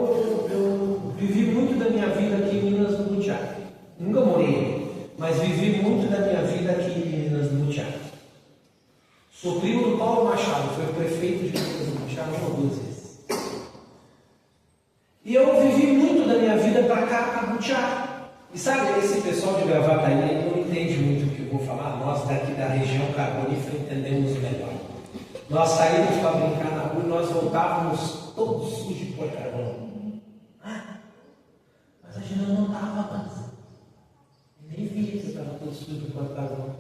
eu vivi muito da minha vida aqui em Minas do Butiá. Nunca morei, mas vivi muito da minha vida aqui em Minas do Butiá. Sou primo do Paulo Machado, foi o prefeito de Minas do Butiá uma ou duas vezes. E eu vivi muito da minha vida para cá, para Butiá. E sabe, esse pessoal de Gravataí não entende muito o que eu vou falar. Nós daqui da região carbonífera entendemos melhor. Nós saímos para brincar na rua e nós voltávamos todos sujos de pó de carbono. Mas a gente não estava, mas nem via que estava todo sujo de pó de carbono.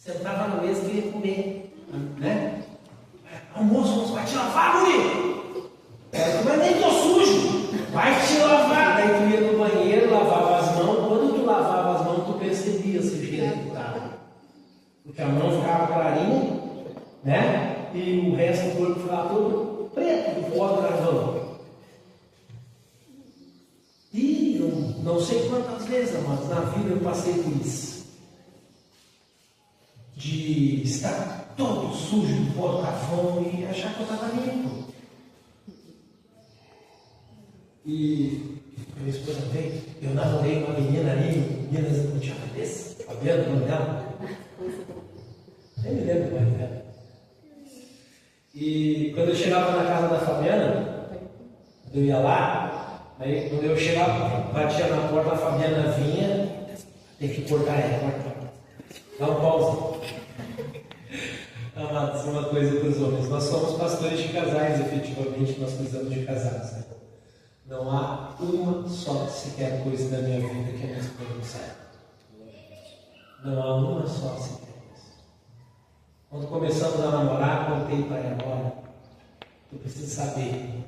Sentava na mesa e queria comer, né? Almoço, vai te lavar, guri! Mas nem tô sujo! Vai te lavar! Daí tu ia no banheiro, lavava as mãos. Quando tu lavava as mãos, tu percebia a sujeira que estava. Porque a mão ficava clarinha, né? E o resto do corpo ficava todo preto, do pó do carvão. E eu não sei quantas vezes, mas na vida eu passei por isso. De estar todo sujo do pó do carvão e achar que eu estava limpo. E minha esposa veio, eu namorei uma menina ali, Minas não tinha cabeça, Fabiana, o nome dela. Nem me lembro mais dela. E quando eu chegava na casa da Fabiana, eu ia lá, aí quando eu chegava, batia na porta, a Fabiana vinha, tem que cortar ela, dá um pausa. Amados, uma coisa para os homens, nós somos pastores de casais, efetivamente, nós precisamos de casais, né? Não há uma só sequer coisa da minha vida que a minha esposa não saiba. Não há uma só sequer coisa. Quando começamos a namorar, contei para ela, olha, tu precisa saber,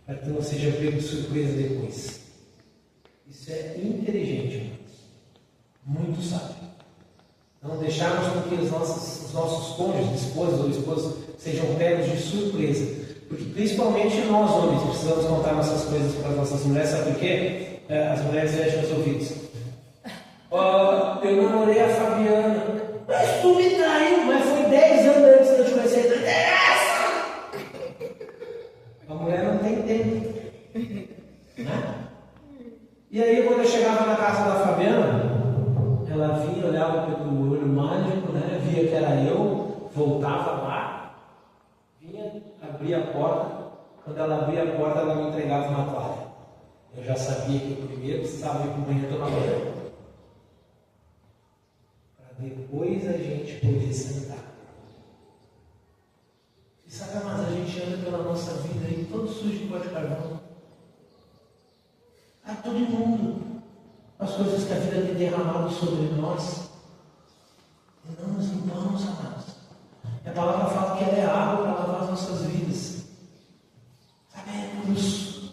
para que tu não seja pego de surpresa depois. Isso é inteligente, irmãos. Muito sábio. Não deixarmos com que os nossos cônjuges, esposas ou esposos, sejam pegos de surpresa. Porque principalmente nós, homens, precisamos contar nossas coisas para as nossas mulheres. Sabe por quê? As mulheres fecham os ouvidos. Eu namorei a Fabiana. Mas tu me traiu, mas foi 10 anos antes de eu te conhecer. Não interessa! A mulher não tem tempo. Né? E aí, quando eu chegava na casa da Fabiana, ela vinha, olhava pelo olho mágico, né? Via que era eu, voltava lá. Vinha, abria a porta. Quando ela abria a porta, ela me entregava uma toalha. Eu já sabia que eu primeiro precisava ir para o banheiro tomar banho. Para depois a gente poder sentar. E sabe, mas a gente anda pela nossa vida aí todo sujo de pó de carvão. A todo mundo. As coisas que a vida tem derramado sobre nós. E não nos limpamos, amados. A palavra fala que ela é água para lavar as nossas vidas. Sabe,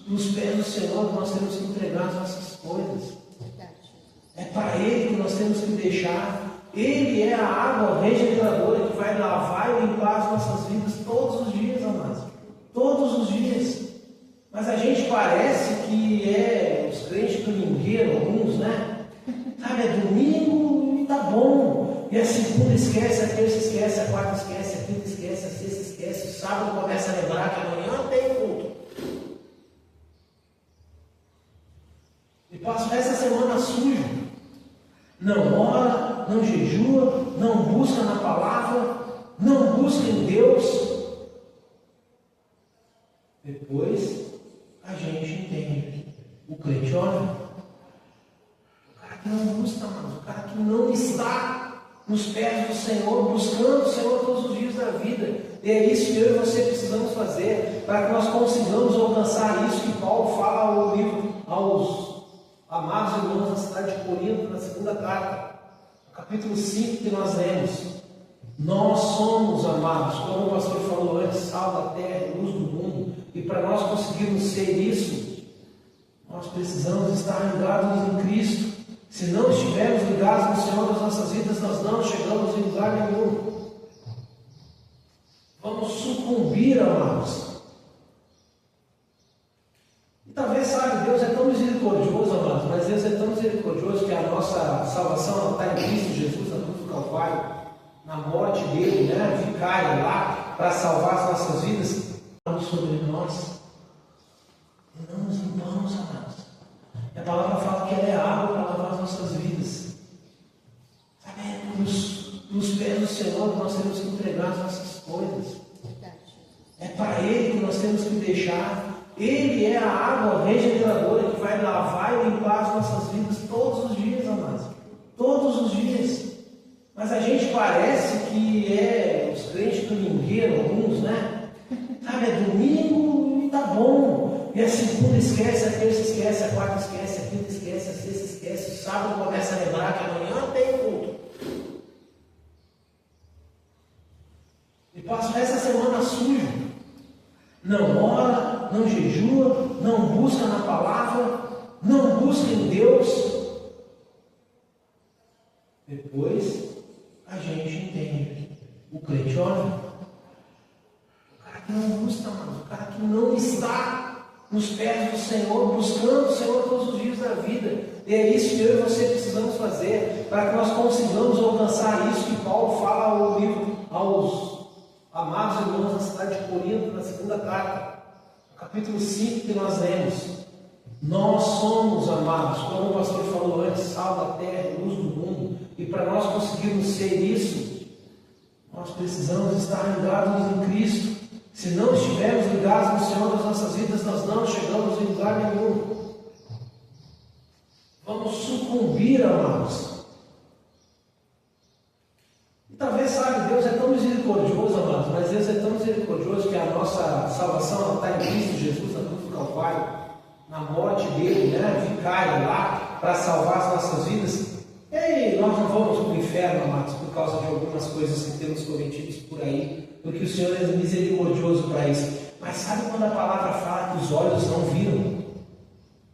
nos pés do Senhor nós temos que entregar as nossas coisas. É para Ele que nós temos que deixar. Ele é a água regeneradora que vai lavar e limpar as nossas vidas todos os dias, amados. Todos os dias. Mas a gente parece que é os crentes domingueiros, alguns, né? Sabe, é domingo e tá bom. E a segunda esquece, a terça esquece, a quarta esquece, a quinta esquece, a sexta esquece, o sábado começa a lembrar que amanhã tem culto. E passa essa semana sujo. Não ora, não jejua, não busca na palavra, não busca em Deus. Depois a gente entende. O crente ora. O cara que não busca mais, o cara que não está nos pés do Senhor, buscando o Senhor todos os dias da vida. E é isso que eu e você precisamos fazer, para que nós consigamos alcançar isso que Paulo fala ao livro, aos amados irmãos da cidade de Corinto, na segunda carta, capítulo 5 que nós lemos. Nós somos, amados, como o pastor falou antes, sal da terra, luz do mundo. E para nós conseguirmos ser isso, nós precisamos estar ligados em Cristo. Se não estivermos ligados no Senhor das nossas vidas, nós não chegamos em lugar nenhum. Vamos sucumbir, amados. E talvez, sabe, Deus é tão misericordioso, amados, mas Deus é tão misericordioso que a nossa salvação está em Cristo Jesus, na cruz do Calvário, na morte dele, né? Vicário lá, para salvar as nossas vidas, sobre nós. E não nos limpamos, amados. E a palavra fala que ela é água para lavar as nossas vidas. Sabe, nos pés do Senhor nós temos que entregar as nossas coisas. É para Ele que nós temos que deixar. Ele é a água regeneradora que vai lavar e limpar as nossas vidas todos os dias, amados. Todos os dias. Mas a gente parece que é os crentes domingueiros, alguns, né? Sabe, é domingo e tá bom. E a segunda esquece, a terça esquece, a quarta esquece, a quinta esquece, a sexta esquece, o sábado começa a lembrar que amanhã tem culto. sujo. Não ora, não jejua, não busca na palavra, não busca em Deus. Depois a gente entende. O crente olha, o cara que não busca, o cara que não está nos pés do Senhor, buscando o Senhor todos os dias da vida. E é isso que eu e você precisamos fazer, para que nós consigamos alcançar isso que Paulo fala ao livro, aos amados irmãos da cidade de Corinto, na segunda carta, no capítulo 5 que nós lemos. Nós somos amados, como o pastor falou antes, sal da terra e luz do mundo. E para nós conseguirmos ser isso, nós precisamos estar ligados em Cristo. Se não estivermos ligados no Senhor das nossas vidas, nós não chegamos em lugar nenhum. Vamos sucumbir, amados. E talvez, sabe, Deus é tão misericordioso, amados, mas Deus é tão misericordioso que a nossa salvação está em Cristo Jesus, na cruz do Calvário, na morte dele, vicário lá, para salvar as nossas vidas. E nós não vamos para o inferno, amados, por causa de algumas coisas que temos cometidos por aí, porque o Senhor é misericordioso para isso. Mas sabe quando a palavra fala que os olhos não viram?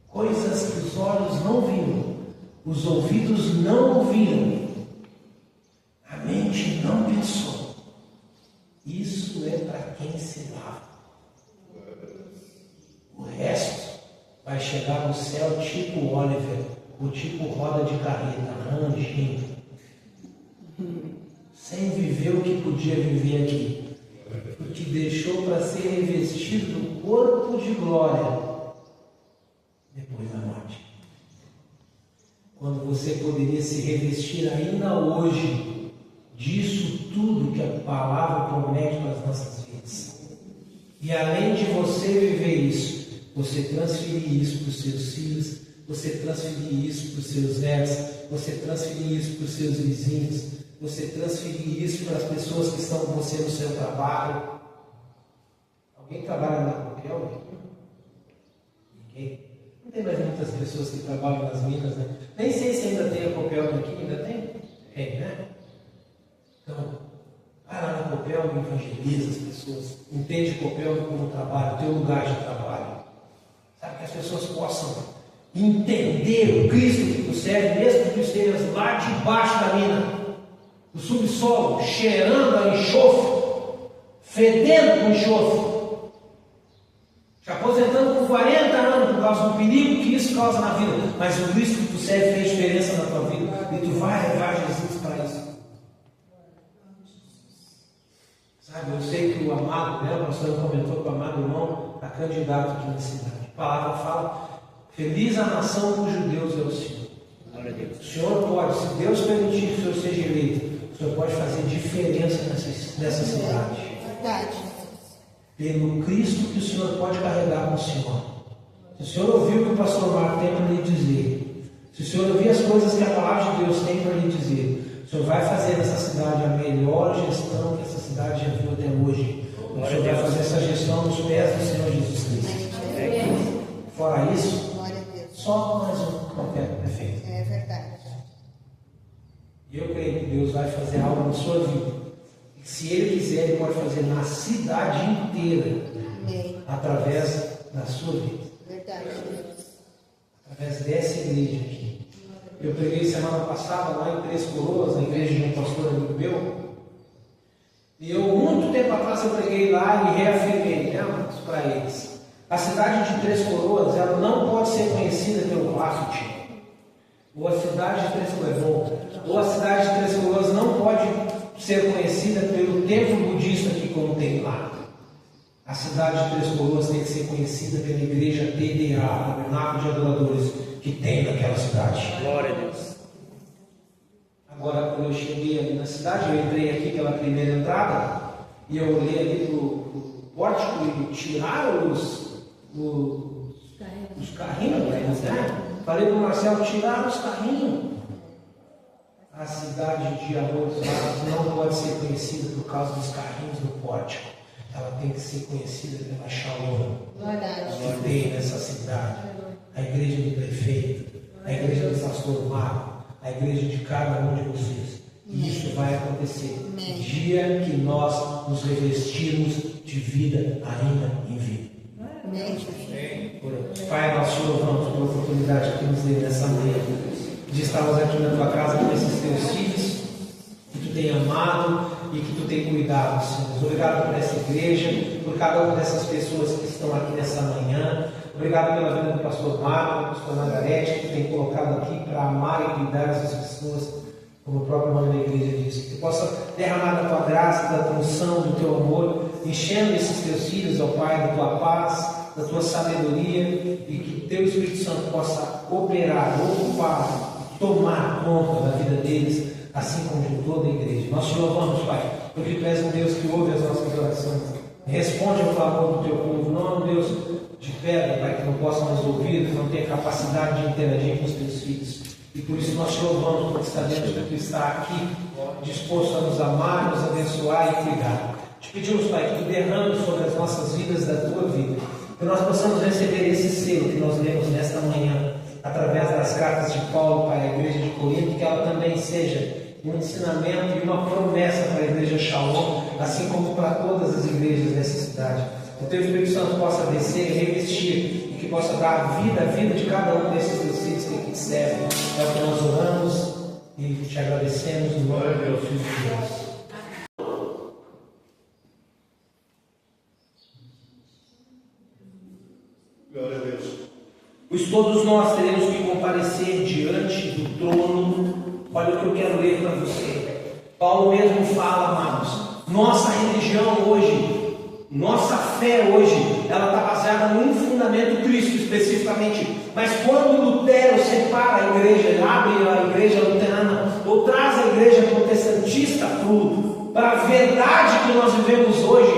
Coisas que os olhos não viram, os ouvidos não ouviram, a mente não pensou. Isso é para quem se lava. O resto vai chegar no céu tipo Oliver, ou tipo roda de carreta, rangindo, sem viver o que podia viver aqui, porque deixou para ser revestido do corpo de glória depois da morte. Quando você poderia se revestir ainda hoje disso tudo que a palavra promete para as nossas vidas. E além de você viver isso, você transferir isso para os seus filhos, você transferir isso para os seus netos, você transferir isso para os seus vizinhos, você transferir isso para as pessoas que estão com você no seu trabalho. Alguém trabalha na Copel? Ninguém? Não tem mais muitas pessoas que trabalham nas minas, né? Nem sei se ainda tem a Copel aqui, ainda tem? Tem, né? Então, vai lá na Copel e evangeliza as pessoas. Entende Copel como trabalho, teu lugar de trabalho. Sabe, que as pessoas possam entender o Cristo que tu serve, mesmo que tu estejas lá debaixo da mina, no subsolo, cheirando a enxofre, fedendo com enxofre, te aposentando com 40 anos por causa do perigo que isso causa na vida, mas o Cristo que tu serve fez diferença na tua vida e tu vai levar Jesus para isso. Sabe, eu sei que o amado, o pastor comentou que o amado irmão está candidato aqui na cidade. A palavra fala: feliz a nação cujo Deus é o Senhor. Glória a Deus. O Senhor pode, se Deus permitir que o Senhor seja eleito, o Senhor pode fazer diferença nessa cidade. Verdade. Pelo Cristo que o Senhor pode carregar com o Senhor. Se o Senhor ouviu o que o pastor Marco tem para lhe dizer, se o Senhor ouvir as coisas que a palavra de Deus tem para lhe dizer, o Senhor vai fazer nessa cidade a melhor gestão que essa cidade já viu até hoje. O Senhor vai fazer essa gestão nos pés do Senhor Jesus Cristo. Fora isso, só mais um qualquer prefeito. É verdade. E eu creio que Deus vai fazer algo na sua vida. E se Ele quiser, Ele pode fazer na cidade inteira. Amém. Através da sua vida. Verdade. Através dessa igreja aqui. Eu preguei semana passada lá em Três Coroas, na igreja de um pastor amigo meu. E eu, muito tempo atrás, eu preguei lá e reafirmei, para eles. A cidade de Três Coroas, ela não pode ser conhecida pelo marketing. Ou a cidade de Três Coroas, ou a cidade de Três Coroas não pode ser conhecida pelo templo budista que como tem lá. A cidade de Três Coroas tem que ser conhecida pela igreja TDA, Tabernáculo de Adoradores, que tem naquela cidade. Glória a Deus. Agora, quando eu cheguei ali na cidade, eu entrei aqui pela primeira entrada, e eu olhei ali pro pórtico e tiraram os carrinhos, né? Falei para o Marcelo, tiraram os carrinhos. A cidade de Amores Varos não pode ser conhecida por causa dos carrinhos no pórtico. Ela tem que ser conhecida pela Shalom que tem nessa cidade. A igreja do prefeito, a igreja do pastor Marco, a igreja de cada um de vocês. E isso vai acontecer no dia que nós nos revestirmos de vida ainda em vida. Pai, nós te louvamos pela oportunidade que nos deu nessa manhã de estarmos aqui na tua casa com esses teus filhos que tu tem amado e que tu tem cuidado, Senhor. Obrigado por essa igreja, por cada uma dessas pessoas que estão aqui nessa manhã. Obrigado pela vida do pastor Marco, do pastor Margarete, que tu tem colocado aqui para amar e cuidar dessas pessoas, como o próprio nome da igreja diz. Que tu possa derramar da tua graça, da tua unção, do teu amor, enchendo esses teus filhos, ó Pai, da tua paz, da tua sabedoria, e que teu Espírito Santo possa operar, ocupar, tomar conta da vida deles, assim como de toda a igreja. Nós te louvamos, Pai, porque tu és um Deus que ouve as nossas orações, responde ao clamor do teu povo, não é um Deus de pedra, Pai, que não possa nos ouvir, que não tenha capacidade de interagir com os teus filhos. E por isso nós te louvamos, porque sabemos que tu está aqui, disposto a nos amar, nos abençoar e cuidar. Te pedimos, Pai, que tu derrame sobre as nossas vidas da tua vida, que nós possamos receber esse selo que nós lemos nesta manhã, através das cartas de Paulo para a igreja de Corinto, que ela também seja um ensinamento e uma promessa para a igreja Shalom, assim como para todas as igrejas dessa cidade. Que o teu Espírito Santo possa descer e revestir, e que possa dar vida à vida de cada um desses teus filhos que aqui te servem. É o que nós oramos e te agradecemos no nome do teu Filho de Deus. Glória a Deus. Pois todos nós teremos que comparecer diante do trono. Olha o que eu quero ler para você. Paulo mesmo fala, amados, nossa religião hoje, nossa fé hoje, ela está baseada num fundamento Cristo especificamente. Mas quando Lutero separa a igreja, abre a igreja luterana, ou traz a igreja protestantista para a verdade que nós vivemos hoje,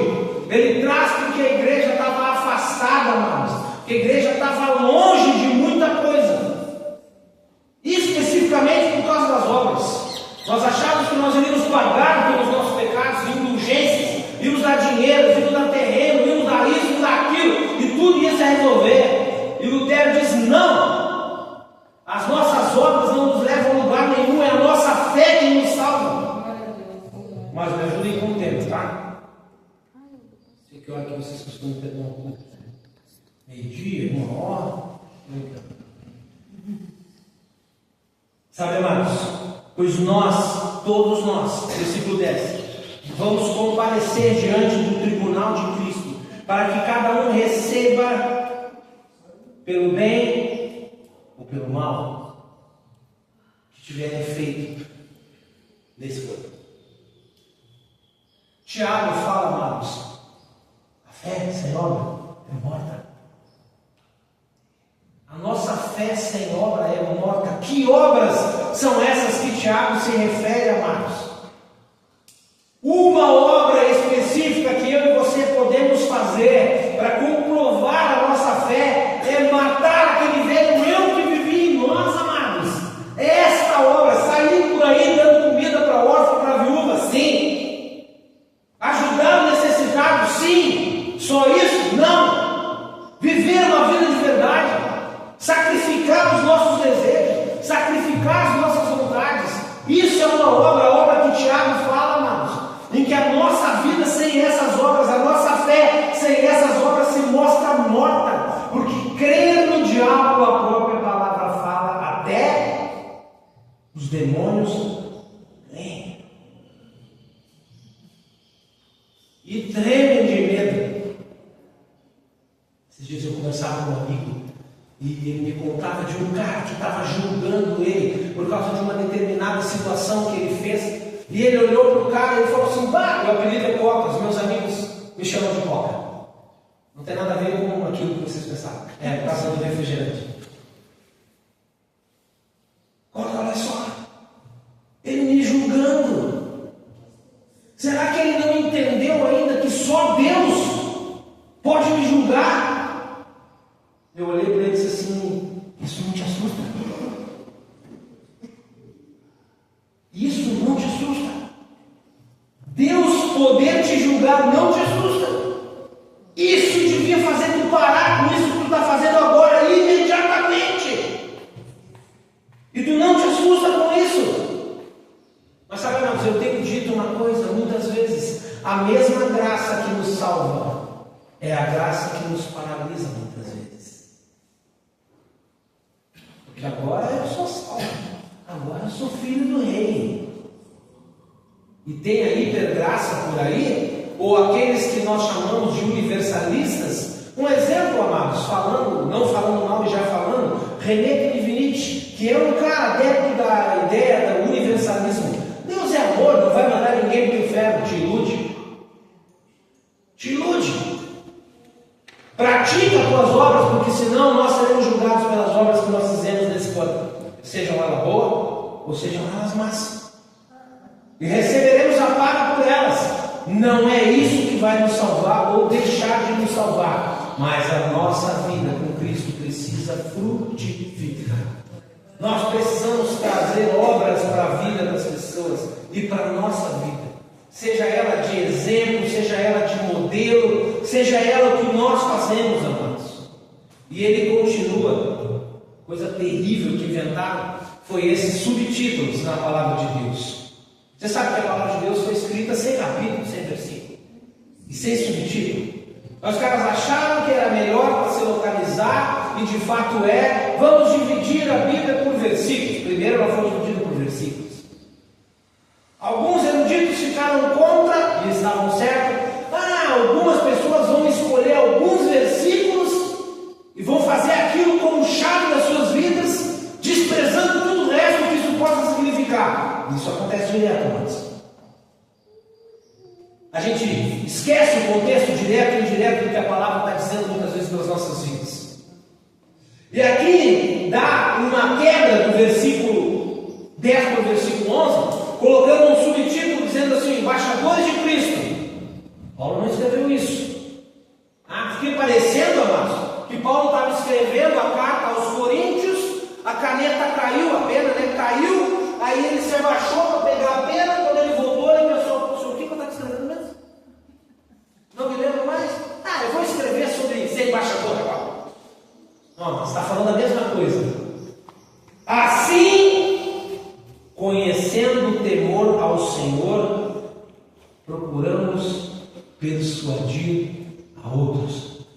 ele traz porque a igreja estava afastada, amados. A igreja estava longe de muita coisa, especificamente por causa das obras. Nós achávamos que nós iríamos pagar pelos nossos pecados, indulgências, íamos dar dinheiro, íamos dar terreno, íamos dar isso, íamos dar aquilo, e tudo ia se resolver. E Lutero diz: não, as nossas obras não nos levam a lugar nenhum, é a nossa fé que nos salva. Mas me ajudem com o tempo, tá? Sei que hora que vocês costumam ter um culto. Meio-dia, 1h. Sabe, amados, pois nós, todos nós, versículo 10, vamos comparecer diante do tribunal de Cristo, para que cada um receba pelo bem ou pelo mal que tiverem feito nesse corpo. Tiago fala, amados, a fé sem obra é morta. A nossa fé sem obra é morta. Que obras são essas que Tiago se refere, amados? Uma obra específica que eu e você podemos fazer para comprovar a nossa fé é matar aquele velho eu que vivia em nós, amados. Esta obra, sair por aí dando comida para órfão, para viúva, sim. Ajudar o necessitado, sim. Só isso? Não. Viver uma vida de verdade. Sacrificar os nossos desejos, sacrificar as nossas vontades. Isso é uma obra, a obra que Tiago fala, amados, em que a nossa vida sem essas obras, a nossa fé sem essas obras se mostra morta, porque crer no diabo, a própria palavra fala, até os demônios creem e tremem de medo. Esses dias eu conversava com um amigo, e ele me contava de um cara que estava julgando ele por causa de uma determinada situação que ele fez. E ele olhou para o cara e falou assim: bah, meu apelido é Coca, os meus amigos me chamam de Coca. Não tem nada a ver com aquilo que vocês pensavam. É por causa do refrigerante. Olha só, ele me julgando. Será que ele não entendeu ainda que só Deus pode me julgar? Eu olhei para ele e disse assim: isso não te assusta? Isso não te assusta? Deus poder te julgar não te assusta? Isso devia fazer tu parar com isso que tu está fazendo agora, imediatamente. E tu não te assusta com isso. Mas sabe, amados, eu tenho dito uma coisa muitas vezes: A mesma graça que nos salva é a graça que nos paralisa muitas vezes. Porque agora eu sou salvo, agora eu sou filho do rei. E tem a hipergraça por aí, ou aqueles que nós chamamos de universalistas. Um exemplo, amados, não falando mal e já falando, René Divinity, que é um cara adepto da ideia do universalismo. Deus é amor, não vai mandar ninguém para o inferno, te ilude. Te ilude. Pratica as tuas obras, porque senão nós seremos julgados pelas obras que nós fizemos nesse corpo, sejam elas boas ou sejam elas más. E receberemos a paga por elas. Não é isso que vai nos salvar ou deixar de nos salvar, mas a nossa vida com Cristo precisa frutificar. Nós precisamos trazer obras para a vida das pessoas e para a nossa vida, seja ela de exemplo, seja ela de modelo, seja ela o que nós fazemos, amados. E ele continua, coisa terrível que inventaram foi esses subtítulos na palavra de Deus. Você sabe que a palavra de Deus foi escrita sem capítulo, sem versículo e sem subtítulo. Os caras acharam que era melhor para se localizar, e de fato vamos dividir a Bíblia por versículos. Primeiro ela foi dividida por versículos. Alguns eruditos ficaram contra, e estavam certos. Algumas pessoas vão escolher alguns versículos e vão fazer aquilo como chave das suas vidas, desprezando tudo o resto que isso possa significar. Isso acontece direto, amados. A gente esquece o contexto direto e indireto do que a palavra está dizendo muitas vezes nas nossas vidas. E aqui dá uma quebra do versículo 10 para o versículo 11, colocando um subtítulo dizendo assim: embaixadores de Cristo. Paulo não escreveu isso. Fica parecendo, amados, que Paulo estava escrevendo a carta aos Coríntios, a caneta caiu, a pena caiu, aí ele se abaixou para pegar a pena, quando ele voltou, ele pensou: o que eu estava escrevendo mesmo? Não me lembro mais? Eu vou escrever sobre ser embaixador agora. Não, você está falando a mesma coisa. Assim, conhecendo o temor ao Senhor, procuramos persuadir a outros.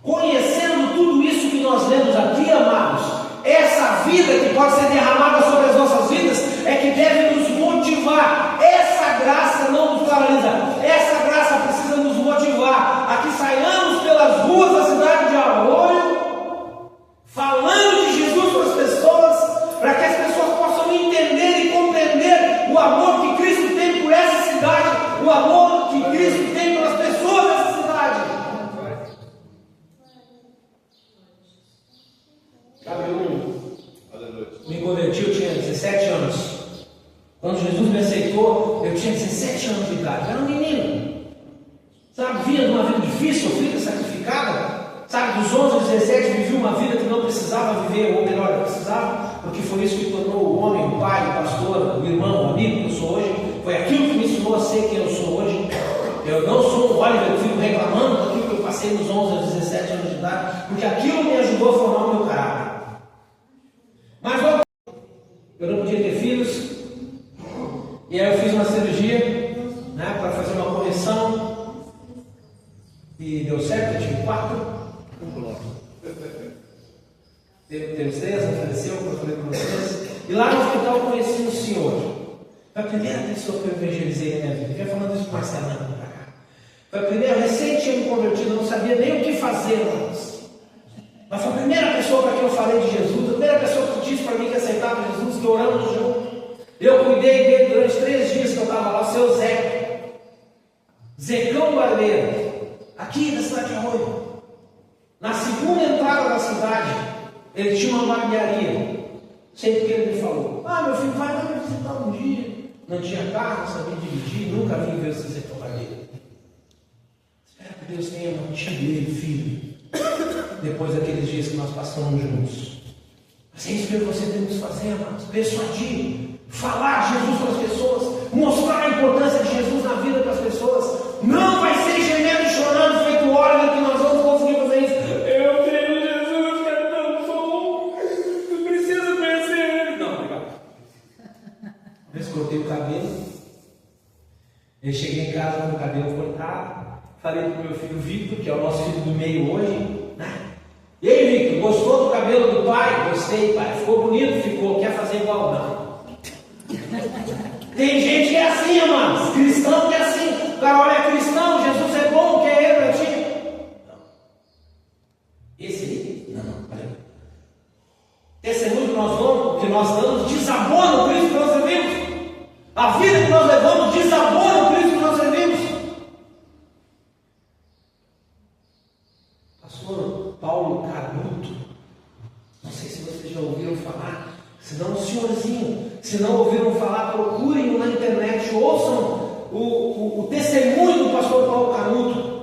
Conhecendo tudo isso que nós lemos aqui, amados, essa vida que pode ser derramada sobre as nossas vidas é que deve nos motivar. Essa graça não nos paralisa. Essa graça precisa nos motivar a que saiamos pelas ruas da cidade de Arroio, falando de Jesus para as pessoas, para que as pessoas possam entender e compreender o amor que Cristo tem por essa cidade, o amor que Cristo tem pelas pessoas dessa cidade. Me converti, eu tinha 17 anos. Quando Jesus me aceitou, eu tinha 17 anos de idade. Eu era um menino. Sabe, vinha de uma vida difícil, vida sacrificada. Sabe, dos 11 aos 17 vivi uma vida que não precisava viver, ou melhor, eu precisava, porque foi isso que tornou o homem, o pai, o pastor, o irmão, o amigo que eu sou hoje. Foi aquilo que me ensinou a ser quem eu sou hoje. Eu não sou um Oliver que fico reclamando daquilo que eu passei nos 11 aos 17 anos de idade, porque aquilo me ajudou a formar o meu caráter. Mas eu não podia ter filhos, e aí eu fiz uma cirurgia, para fazer uma correção, e deu certo, eu tive 4. Teve os 3, ofereceu, como eu falei para vocês, e lá no hospital eu conheci um senhor. Foi a primeira pessoa que eu evangelizei na minha vida. Eu ia falando isso com o Marcelão para cá. Foi a primeira, recém tinha me convertido, eu não sabia nem o que fazer antes. Mas foi a primeira pessoa para quem eu falei de Jesus, a primeira pessoa que disse para mim que aceitava Jesus, que oramos junto. Eu cuidei dele durante 3 dias que eu estava lá, o seu Zé. Zecão Barbeiro, aqui da cidade de Arroio. Na segunda entrada da cidade, ele tinha uma barbearia. Sempre que ele me falou: meu filho, vai me visitar um dia. Não tinha carro, não sabia dirigir, nunca vim ver esse Zecão Barbeiro. Espero que Deus tenha mantido ele firme depois daqueles dias que nós passamos juntos. Mas é isso que você tem que fazer, amados: persuadir, falar de Jesus para as pessoas, mostrar a importância de Jesus na vida das pessoas. Não vai ser gemendo e chorando feito órgão que nós vamos conseguir fazer isso. Eu tenho Jesus que é tão bom, eu preciso conhecer ele. Não, obrigado. Uma vez cortei o cabelo, Eu cheguei em casa com o cabelo cortado, falei para o meu filho Victor, que é o nosso filho do meio hoje, né? E aí, Victor, gostou do cabelo do pai? Gostei, pai. Ficou bonito? Ficou. Quer fazer igual? Não. Tem gente que é assim, amados. Cristão que é assim. O cara olha, é cristão, Jesus é bom, quer ele para ti? Não. Esse aí? Não, peraí. Testemunho que nós damos desabona o Cristo que nós servimos. A vida que nós levamos desabona o Cristo que nós servimos. Pastor Paulo Canuto, não sei se vocês já ouviram falar, se não, senhorzinho, se não ouviram falar, procurem na internet, ouçam o testemunho do pastor Paulo Canuto.